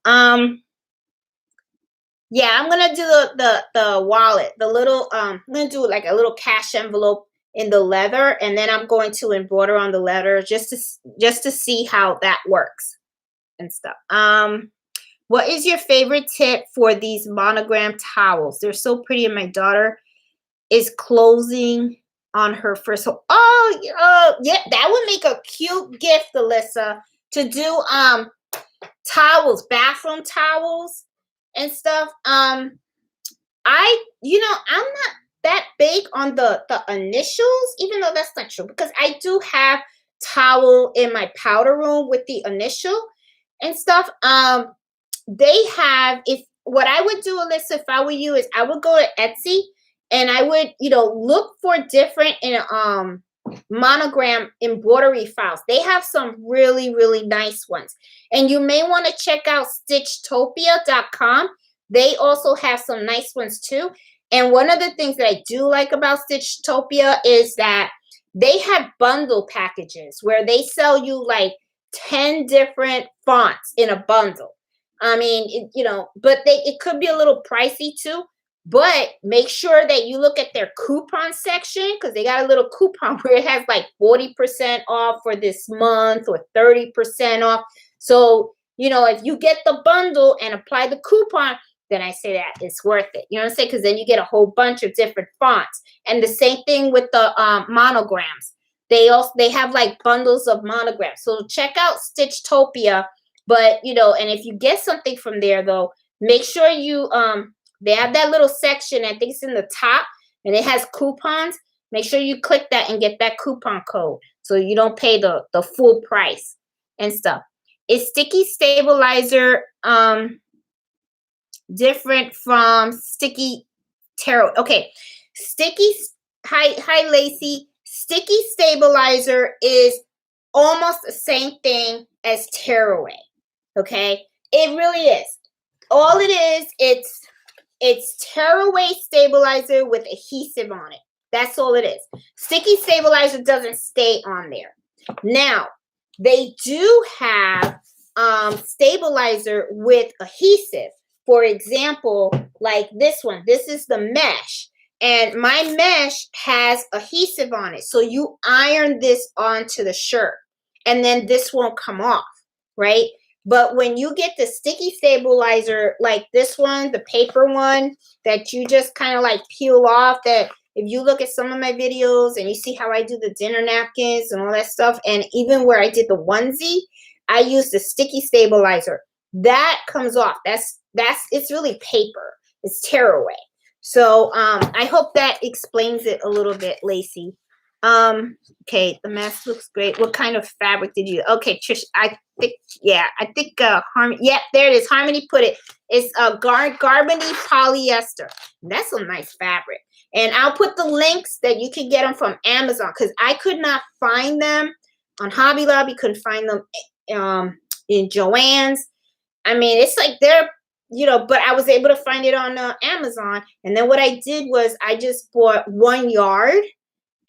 Yeah, I'm gonna do the wallet, the little I'm gonna do like a little cash envelope in the leather, and then I'm going to embroider on the leather just to see how that works and stuff. What is your favorite tip for these monogram towels? They're so pretty, and my daughter is closing on her first. Yeah, that would make a cute gift, Alyssa, to do towels, bathroom towels and stuff. I'm not that big on the initials, even though that's not true, because I do have towel in my powder room with the initial and stuff. They have, what I would do, Alyssa, if I were you, is I would go to Etsy, and I would, look for different monogram embroidery files. They have some really, really nice ones. And you may want to check out stitchtopia.com. They also have some nice ones too. And one of the things that I do like about Stitchtopia is that they have bundle packages where they sell you like 10 different fonts in a bundle. I mean, but it could be a little pricey too. But make sure that you look at their coupon section, because they got a little coupon where it has like 40% off for this month or 30% off. So, if you get the bundle and apply the coupon, then I say that it's worth it. You know what I'm saying? Because then you get a whole bunch of different fonts. And the same thing with the monograms. They have like bundles of monograms. So check out Stitchtopia. But, and if you get something from there, though, make sure you they have that little section, I think it's in the top, and it has coupons. Make sure you click that and get that coupon code so you don't pay the full price and stuff. Is Sticky Stabilizer different from Sticky Tarot? Okay, hi Lacey. Sticky Stabilizer is almost the same thing as Tearaway. Okay, it really is. All it is, it's Tearaway stabilizer with adhesive on it. That's all it is. Sticky Stabilizer doesn't stay on there. Now, they do have stabilizer with adhesive. For example, like this one. This is the mesh. And my mesh has adhesive on it. So you iron this onto the shirt. And then this won't come off, right? But when you get the Sticky Stabilizer, like this one, the paper one, that you just kind of like peel off, that if you look at some of my videos and you see how I do the dinner napkins and all that stuff, and even where I did the onesie, I use the Sticky Stabilizer. That comes off. It's really paper. It's Tearaway. So I hope that explains it a little bit, Lacey. Okay, the mask looks great. What kind of fabric did you? Okay, Trish, I think Harmony. Yeah, there it is. Harmony put it. It's a Garbony polyester. That's a nice fabric. And I'll put the links that you can get them from Amazon, because I could not find them on Hobby Lobby. Couldn't find them in Joann's. I mean, it's like they're, but I was able to find it on Amazon. And then what I did was I just bought 1 yard.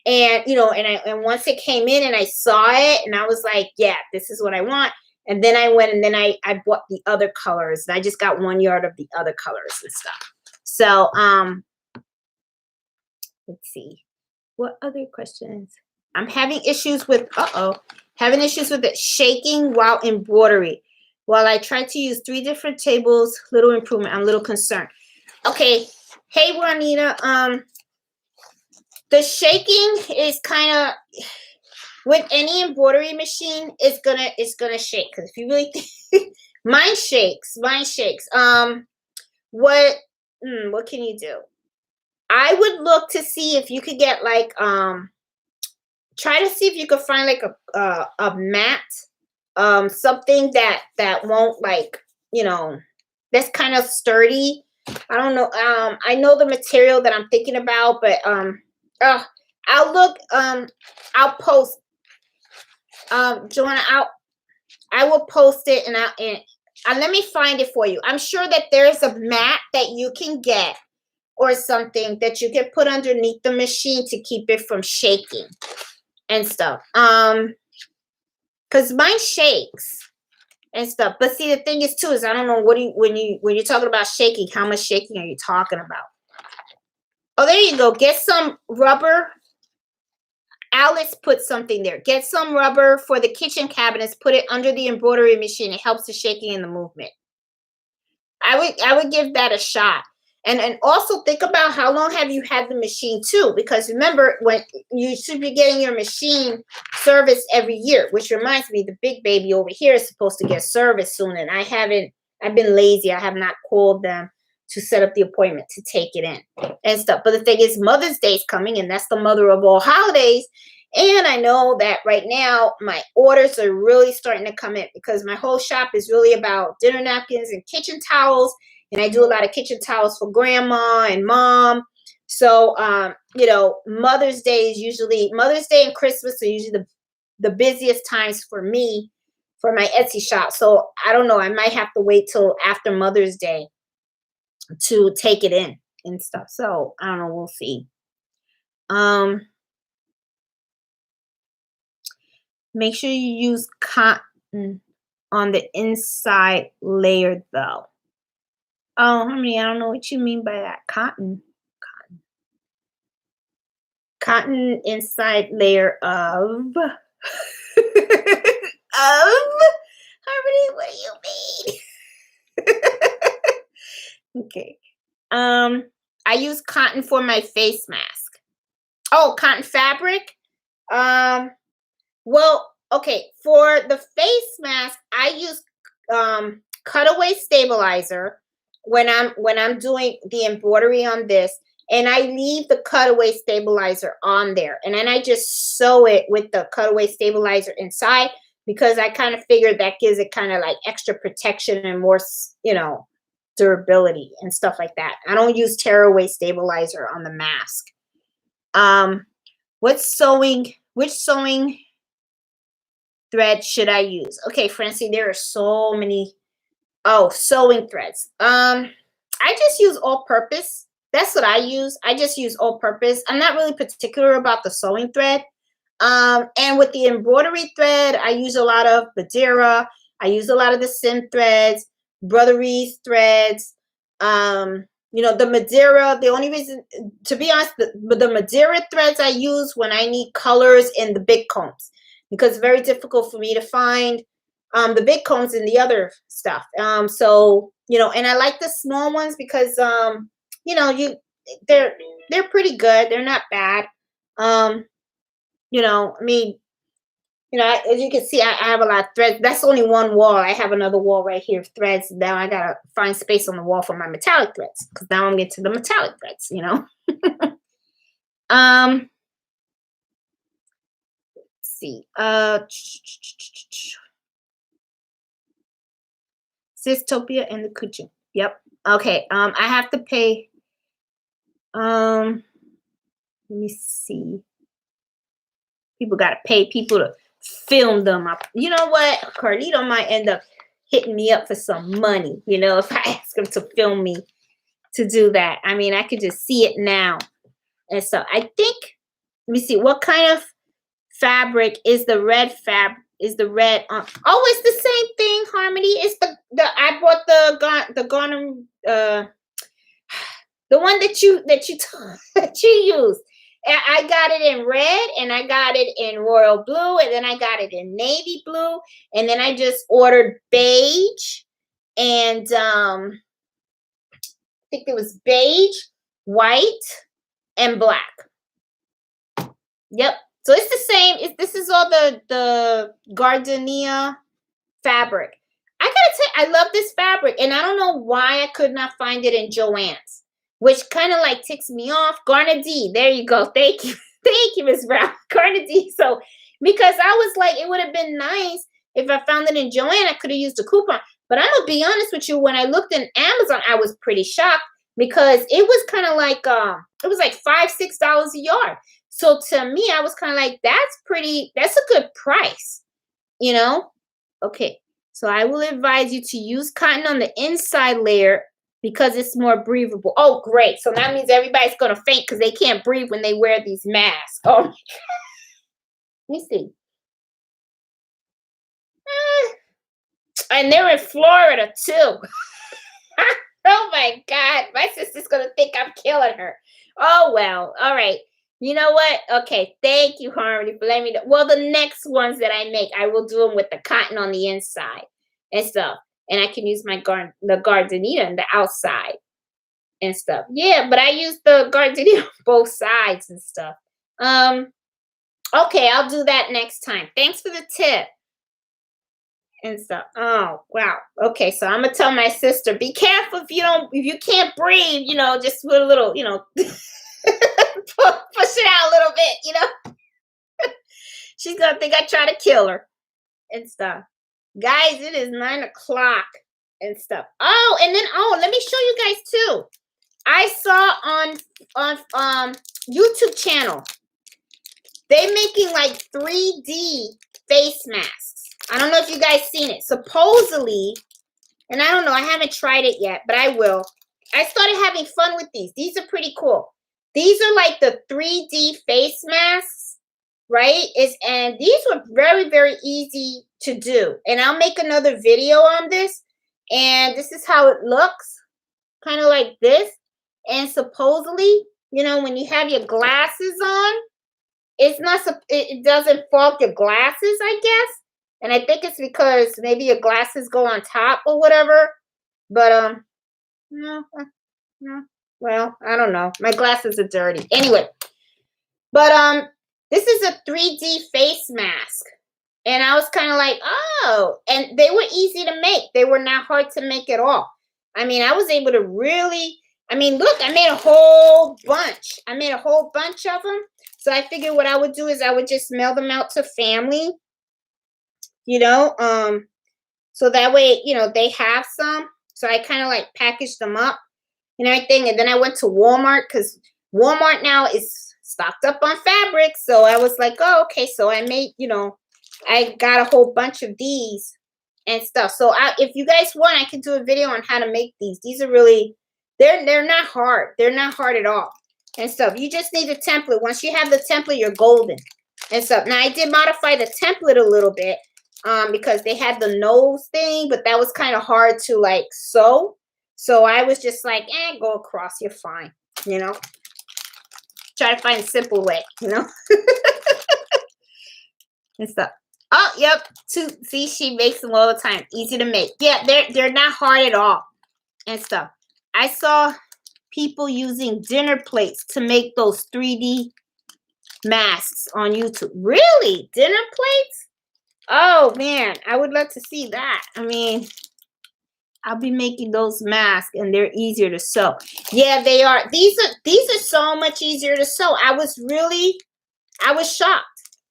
And, and once it came in and I saw it and I was like, yeah, this is what I want. And then I went and then I bought the other colors. And I just got 1 yard of the other colors and stuff. So, let's see. What other questions? I'm having issues with, it shaking while embroidery. While I try to use 3 different tables, little improvement. I'm a little concerned. Okay. Hey, Juanita. The shaking is kind of, with any embroidery machine, it's gonna shake. Because if you really think, mine shakes. What can you do? I would look to see if you could get like try to see if you could find like a mat, something that won't, like, that's kind of sturdy. I don't know. I know the material that I'm thinking about, but I'll look. I'll post. Joanna, I will post it, and let me find it for you. I'm sure that there's a mat that you can get or something that you can put underneath the machine to keep it from shaking and stuff. Because mine shakes and stuff. But see, the thing is too is I don't know when you're talking about shaking, how much shaking are you talking about? Oh, there you go. Get some rubber. Alice put something there. Get some rubber for the kitchen cabinets. Put it under the embroidery machine. It helps the shaking and the movement. I would give that a shot. And also think about how long have you had the machine too? Because remember, when you should be getting your machine serviced every year, which reminds me, the big baby over here is supposed to get serviced soon, and I've been lazy. I have not called them to set up the appointment to take it in and stuff. But the thing is, Mother's Day is coming, and that's the mother of all holidays. And I know that right now my orders are really starting to come in because my whole shop is really about dinner napkins and kitchen towels. And I do a lot of kitchen towels for grandma and mom. So, Mother's Day and Christmas are usually the busiest times for me for my Etsy shop. So I don't know. I might have to wait till after Mother's Day to take it in and stuff. So I don't know. We'll see. Make sure you use cotton on the inside layer though. Oh, honey, I don't know what you mean by that. Cotton inside layer of Harmony, what do you mean? Okay. I use cotton for my face mask. Oh, cotton fabric. Well, okay, for the face mask, I use cutaway stabilizer when I'm doing the embroidery on this, and I leave the cutaway stabilizer on there, and then I just sew it with the cutaway stabilizer inside because I kind of figured that gives it kind of like extra protection and more, durability and stuff like that. I don't use tearaway stabilizer on the mask. Which sewing thread should I use? Okay, Francie, there are so many. Oh, sewing threads. I just use all purpose. That's what I use. I just use all purpose. I'm not really particular about the sewing thread. And with the embroidery thread, I use a lot of Madeira. I use a lot of the Sim threads, Brotheries threads. The Madeira, the only reason, to be honest, the Madeira threads I use when I need colors in the big combs, because it's very difficult for me to find the big combs and the other stuff. So, and I like the small ones because, they're pretty good. They're not bad. As you can see, I have a lot of threads. That's only one wall. I have another wall right here of threads. Now I gotta find space on the wall for my metallic threads, because now I'm getting to the metallic threads, Let's see. Sistopia and the Kuchu. Yep. Okay. I have to pay. Let me see. People gotta pay people to film them up. You know what? Carlito might end up hitting me up for some money, if I ask him to film me to do that. I mean, I could just see it now. And so I think, let me see, what kind of fabric is the red fabric? Is the red on? Oh, it's the same thing, Harmony. It's I bought the garner, the one that you that you used. I got it in red, and I got it in royal blue, and then I got it in navy blue, and then I just ordered beige, and I think it was beige, white, and black. Yep. So it's the same. This is all the gardenia fabric. I gotta say, I love this fabric, and I don't know why I could not find it in Joann's, which kind of like ticks me off. Garner D, there you go. Thank you. Thank you, Ms. Brown. Garner D. So, because I was like, it would have been nice if I found it in Joann. I could have used a coupon. But I'm going to be honest with you, when I looked in Amazon, I was pretty shocked, because it was kind of like, it was like $5, $6 a yard. So to me, I was kind of like, that's a good price, Okay. So I will advise you to use cotton on the inside layer, because it's more breathable. Oh, great. So that means everybody's going to faint because they can't breathe when they wear these masks. Oh, my God. Let me see. And they're in Florida, too. Oh, my God. My sister's going to think I'm killing her. Oh, well. All right. You know what? Okay. Thank you, Harmony, for letting me know. Well, the next ones that I make, I will do them with the cotton on the inside and stuff. And I can use the gardenia on the outside and stuff. Yeah, but I use the gardenia on both sides and stuff. Okay, I'll do that next time. Thanks for the tip and stuff. Oh, wow. Okay, so I'm gonna tell my sister, be careful if you can't breathe, just put a little, push it out a little bit, She's gonna think I try to kill her and stuff. Guys, it is 9 o'clock and stuff. Oh, and then, let me show you guys too. I saw on YouTube channel, they making like 3D face masks. I don't know if you guys seen it. Supposedly, and I don't know, I haven't tried it yet, but I will. I started having fun with these. These are pretty cool. These are like the 3D face masks, right? And these were very, very easy to do. And I'll make another video on this. And this is how it looks. Kind of like this. And supposedly, you know, when you have your glasses on, it doesn't fog your glasses, I guess. And I think it's because maybe your glasses go on top or whatever. But no, well, I don't know. My glasses are dirty. Anyway, but this is a 3D face mask. And I was kind of like, oh, and they were easy to make. They were not hard to make at all. I mean, I was able to really, I mean, look, I made a whole bunch. I made a whole bunch of them. So I figured what I would do is I would just mail them out to family, you know, so that way, you know, they have some. So I kind of like packaged them up and everything. And then I went to Walmart because Walmart now is stocked up on fabric. So I was like, oh, okay. So I made, you know, I got a whole bunch of these and stuff. So if you guys want, I can do a video on how to make these. These are really, they're not hard. They're not hard at all and stuff. You just need a template. Once you have the template, you're golden and stuff. Now I did modify the template a little bit because they had the nose thing, but that was kind of hard to like sew. So I was just like, go across. You're fine. You know, try to find a simple way, you know, and stuff. Oh, yep. See, she makes them all the time. Easy to make. Yeah, they're not hard at all and stuff. I saw people using dinner plates to make those 3D masks on YouTube. Really? Dinner plates? Oh, man. I would love to see that. I mean, I'll be making those masks and they're easier to sew. Yeah, they are. These are so much easier to sew. I was shocked.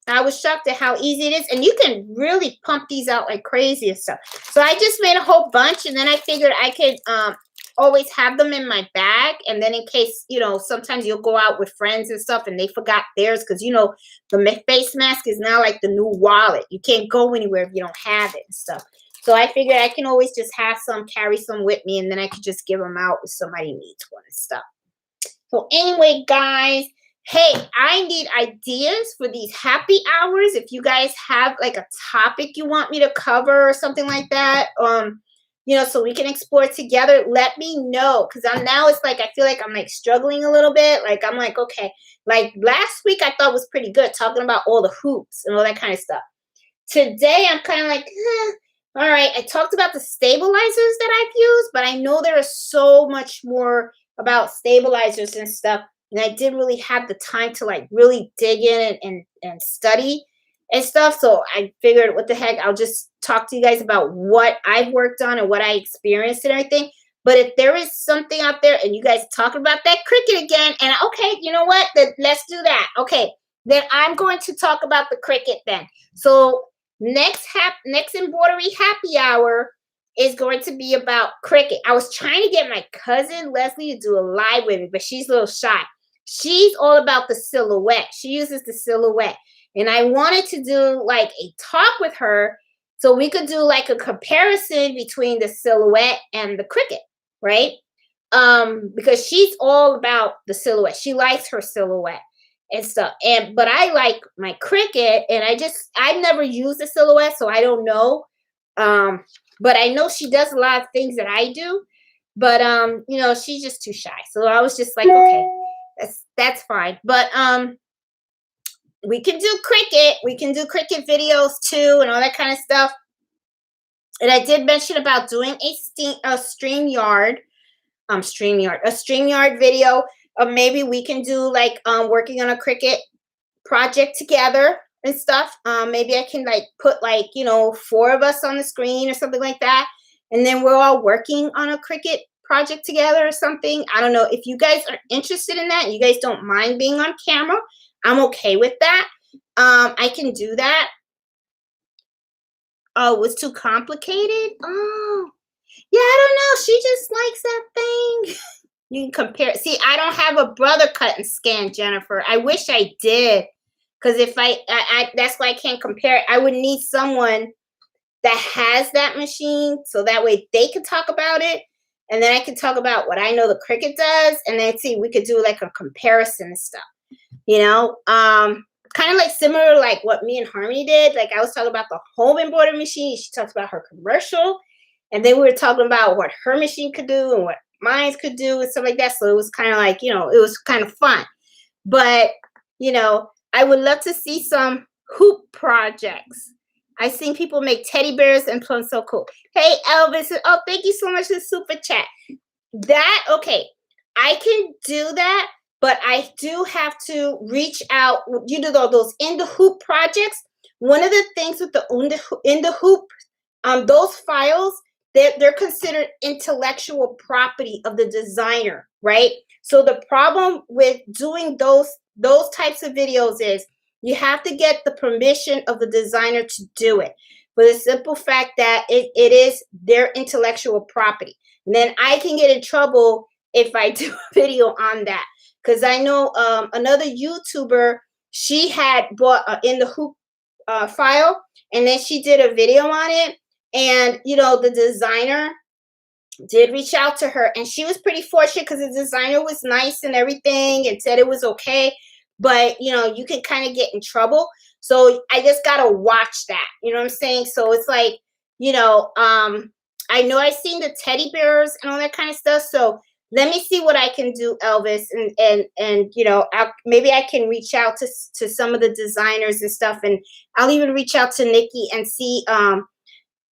I was shocked at how easy it is. And you can really pump these out like crazy and stuff. So I just made a whole bunch. And then I figured I could always have them in my bag. And then in case, you know, sometimes you'll go out with friends and stuff and they forgot theirs. Because, you know, the face mask is now like the new wallet. You can't go anywhere if you don't have it and stuff. So I figured I can always just have some, carry some with me. And then I could just give them out if somebody needs one and stuff. So anyway, guys. Hey, I need ideas for these happy hours. If you guys have like a topic you want me to cover or something like that, you know, so we can explore together, let me know. Because now it's like, I feel like I'm like struggling a little bit. Like, I'm like, okay, like last week I thought was pretty good talking about all the hoops and all that kind of stuff. Today I'm kind of like, all right, I talked about the stabilizers that I've used, but I know there is so much more about stabilizers and stuff. And I didn't really have the time to like really dig in and study and stuff. So I figured, what the heck, I'll just talk to you guys about what I've worked on and what I experienced and everything. But if there is something out there and you guys talking about that Cricut again, and okay, you know what? Then let's do that. Okay, then I'm going to talk about the Cricut then. So next Embroidery Happy Hour is going to be about Cricut. I was trying to get my cousin Leslie to do a live with me, but she's a little shy. She's all about the silhouette. She uses the silhouette. And I wanted to do like a talk with her so we could do like a comparison between the silhouette and the Cricut, right? Because she's all about the silhouette. She likes her silhouette and stuff. But I like my Cricut, and I've never used the silhouette, so I don't know. But I know she does a lot of things that I do. But you know, she's just too shy. So I was just like, okay. That's fine. But we can do Cricut. We can do Cricut videos too and all that kind of stuff. And I did mention about doing a StreamYard video. Maybe we can do like working on a Cricut project together and stuff. Maybe I can like put like, you know, 4 of us on the screen or something like that. And then we're all working on a Cricut project together or something. I don't know. If you guys are interested in that, you guys don't mind being on camera, I'm okay with that. I can do that. Oh, it was too complicated? Oh, yeah, I don't know. She just likes that thing. You can compare. See, I don't have a brother cut and scan, Jennifer. I wish I did. Because if I that's why I can't compare it. I would need someone that has that machine so that way they could talk about it. And then I could talk about what I know the Cricut does. And then see, we could do like a comparison and stuff. You know, kind of like similar like what me and Harmony did. Like I was talking about the home embroidery machine. She talks about her commercial. And then we were talking about what her machine could do and what mine could do and stuff like that. So it was kind of like, you know, it was kind of fun. But, you know, I would love to see some hoop projects. I've seen people make teddy bears and plums. So cool. Hey, Elvis. Oh, thank you so much for the super chat. That, okay, I can do that, but I do have to reach out. You know, those in the hoop projects. One of the things with the in the hoop, those files, they're considered intellectual property of the designer, right? So the problem with doing those types of videos is you have to get the permission of the designer to do it, for the simple fact that it is their intellectual property. And then I can get in trouble if I do a video on that, because I know another YouTuber, she had bought in the hoop file, and then she did a video on it. And, you know, the designer did reach out to her, and she was pretty fortunate because the designer was nice and everything and said it was okay. But, you know, you can kind of get in trouble. So I just got to watch that. You know what I'm saying? So it's like, you know, I know I've seen the teddy bears and all that kind of stuff. So let me see what I can do, Elvis. And you know, maybe I can reach out to some of the designers and stuff. And I'll even reach out to Nikki and see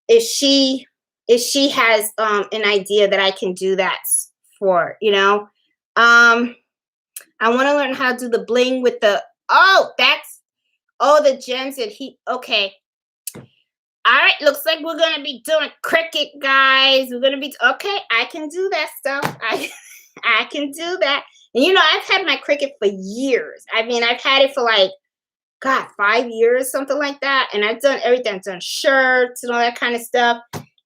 if she has an idea that I can do that for, you know. I want to learn how to do the bling with the the gems and heat. Okay. All right, looks like we're gonna be doing Cricut, guys. We're gonna be okay. I can do that stuff. I can do that. And you know, I've had my Cricut for years. I mean, I've had it for like, God, 5 years, something like that. And I've done everything. I've done shirts and all that kind of stuff.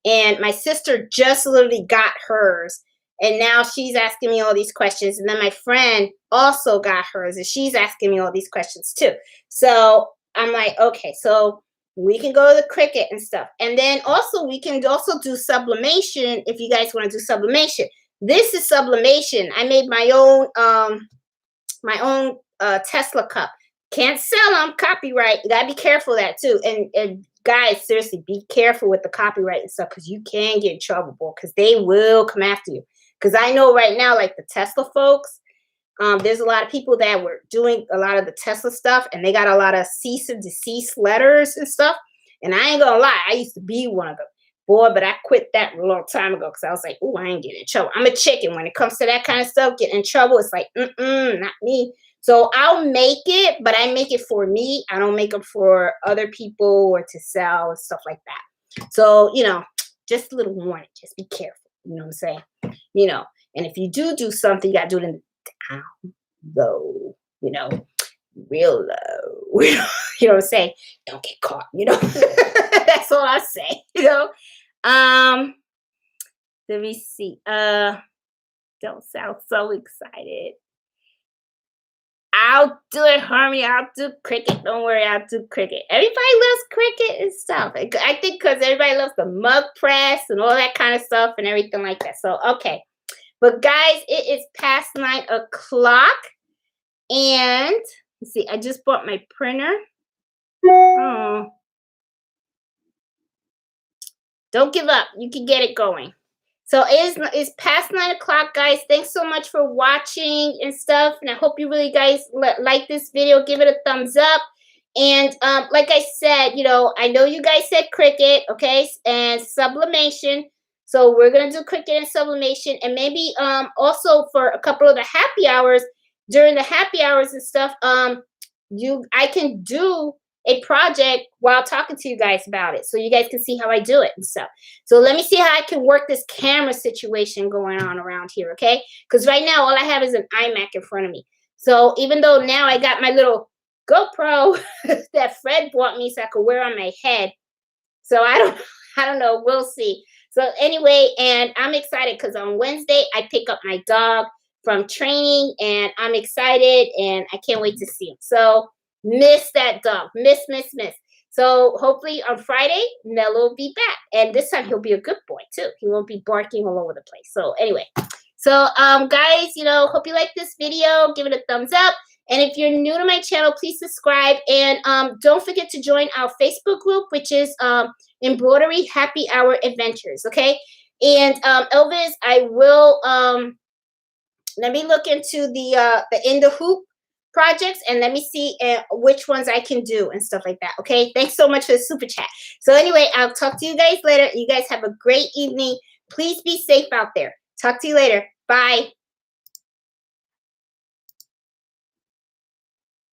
And my sister just literally got hers. And now she's asking me all these questions. And then my friend also got hers. And she's asking me all these questions too. So I'm like, okay, so we can go to the Cricut and stuff. And then also we can also do sublimation if you guys want to do sublimation. This is sublimation. I made my own Tesla cup. Can't sell them, copyright. You gotta be careful of that too. And guys, seriously, be careful with the copyright and stuff, because you can get in trouble, because they will come after you. Because I know right now, like the Tesla folks, there's a lot of people that were doing a lot of the Tesla stuff, and they got a lot of cease and desist letters and stuff. And I ain't gonna lie, I used to be one of them. Boy, but I quit that a long time ago, because I was like, oh, I ain't getting in trouble. I'm a chicken when it comes to that kind of stuff. Getting in trouble, it's like, not me. So I'll make it, but I make it for me. I don't make them for other people or to sell and stuff like that. So, you know, just a little warning. Just be careful. You know what I'm saying? You know, and if you do something, you got to do it in down low, you know, real low. You know what I'm saying? Don't get caught, you know. That's all I say, you know. Let me see. Don't sound so excited. I'll do it, Harmony. I'll do Cricut. Don't worry, I'll do Cricut. Everybody loves Cricut and stuff. I think because everybody loves the mug press and all that kind of stuff and everything like that. So, okay. But, guys, it is past 9 o'clock. And, let's see, I just bought my printer. Oh. Don't give up. You can get it going. So it's past 9 o'clock, guys. Thanks so much for watching and stuff. And I hope you really guys like this video. Give it a thumbs up. And like I said, you know, I know you guys said Cricut, okay, and sublimation. So we're going to do Cricut and sublimation. And maybe also for a couple of the happy hours, during the happy hours and stuff, I can do a project while talking to you guys about it, so you guys can see how I do it and stuff. So let me see how I can work this camera situation going on around here, okay? Because right now all I have is an iMac in front of me. So even though now I got my little GoPro that Fred bought me so I could wear on my head, so I don't know. We'll see. So anyway, and I'm excited because on Wednesday I pick up my dog from training, and I'm excited, and I can't wait to see him. So miss that dog, miss. So hopefully on Friday Mello will be back, and this time he'll be a good boy too. He won't be barking all over the place. So anyway, so guys, hope you like this video. Give it a thumbs up. And if you're new to my channel, please subscribe. And don't forget to join our Facebook group, which is Embroidery Happy Hour Adventures. Okay. And Elvis, I will let me look into the In the Hoop projects, and let me see which ones I can do and stuff like that. Okay. Thanks so much for the super chat. So anyway, I'll talk to you guys later. You guys have a great evening. Please be safe out there. Talk to you later. Bye.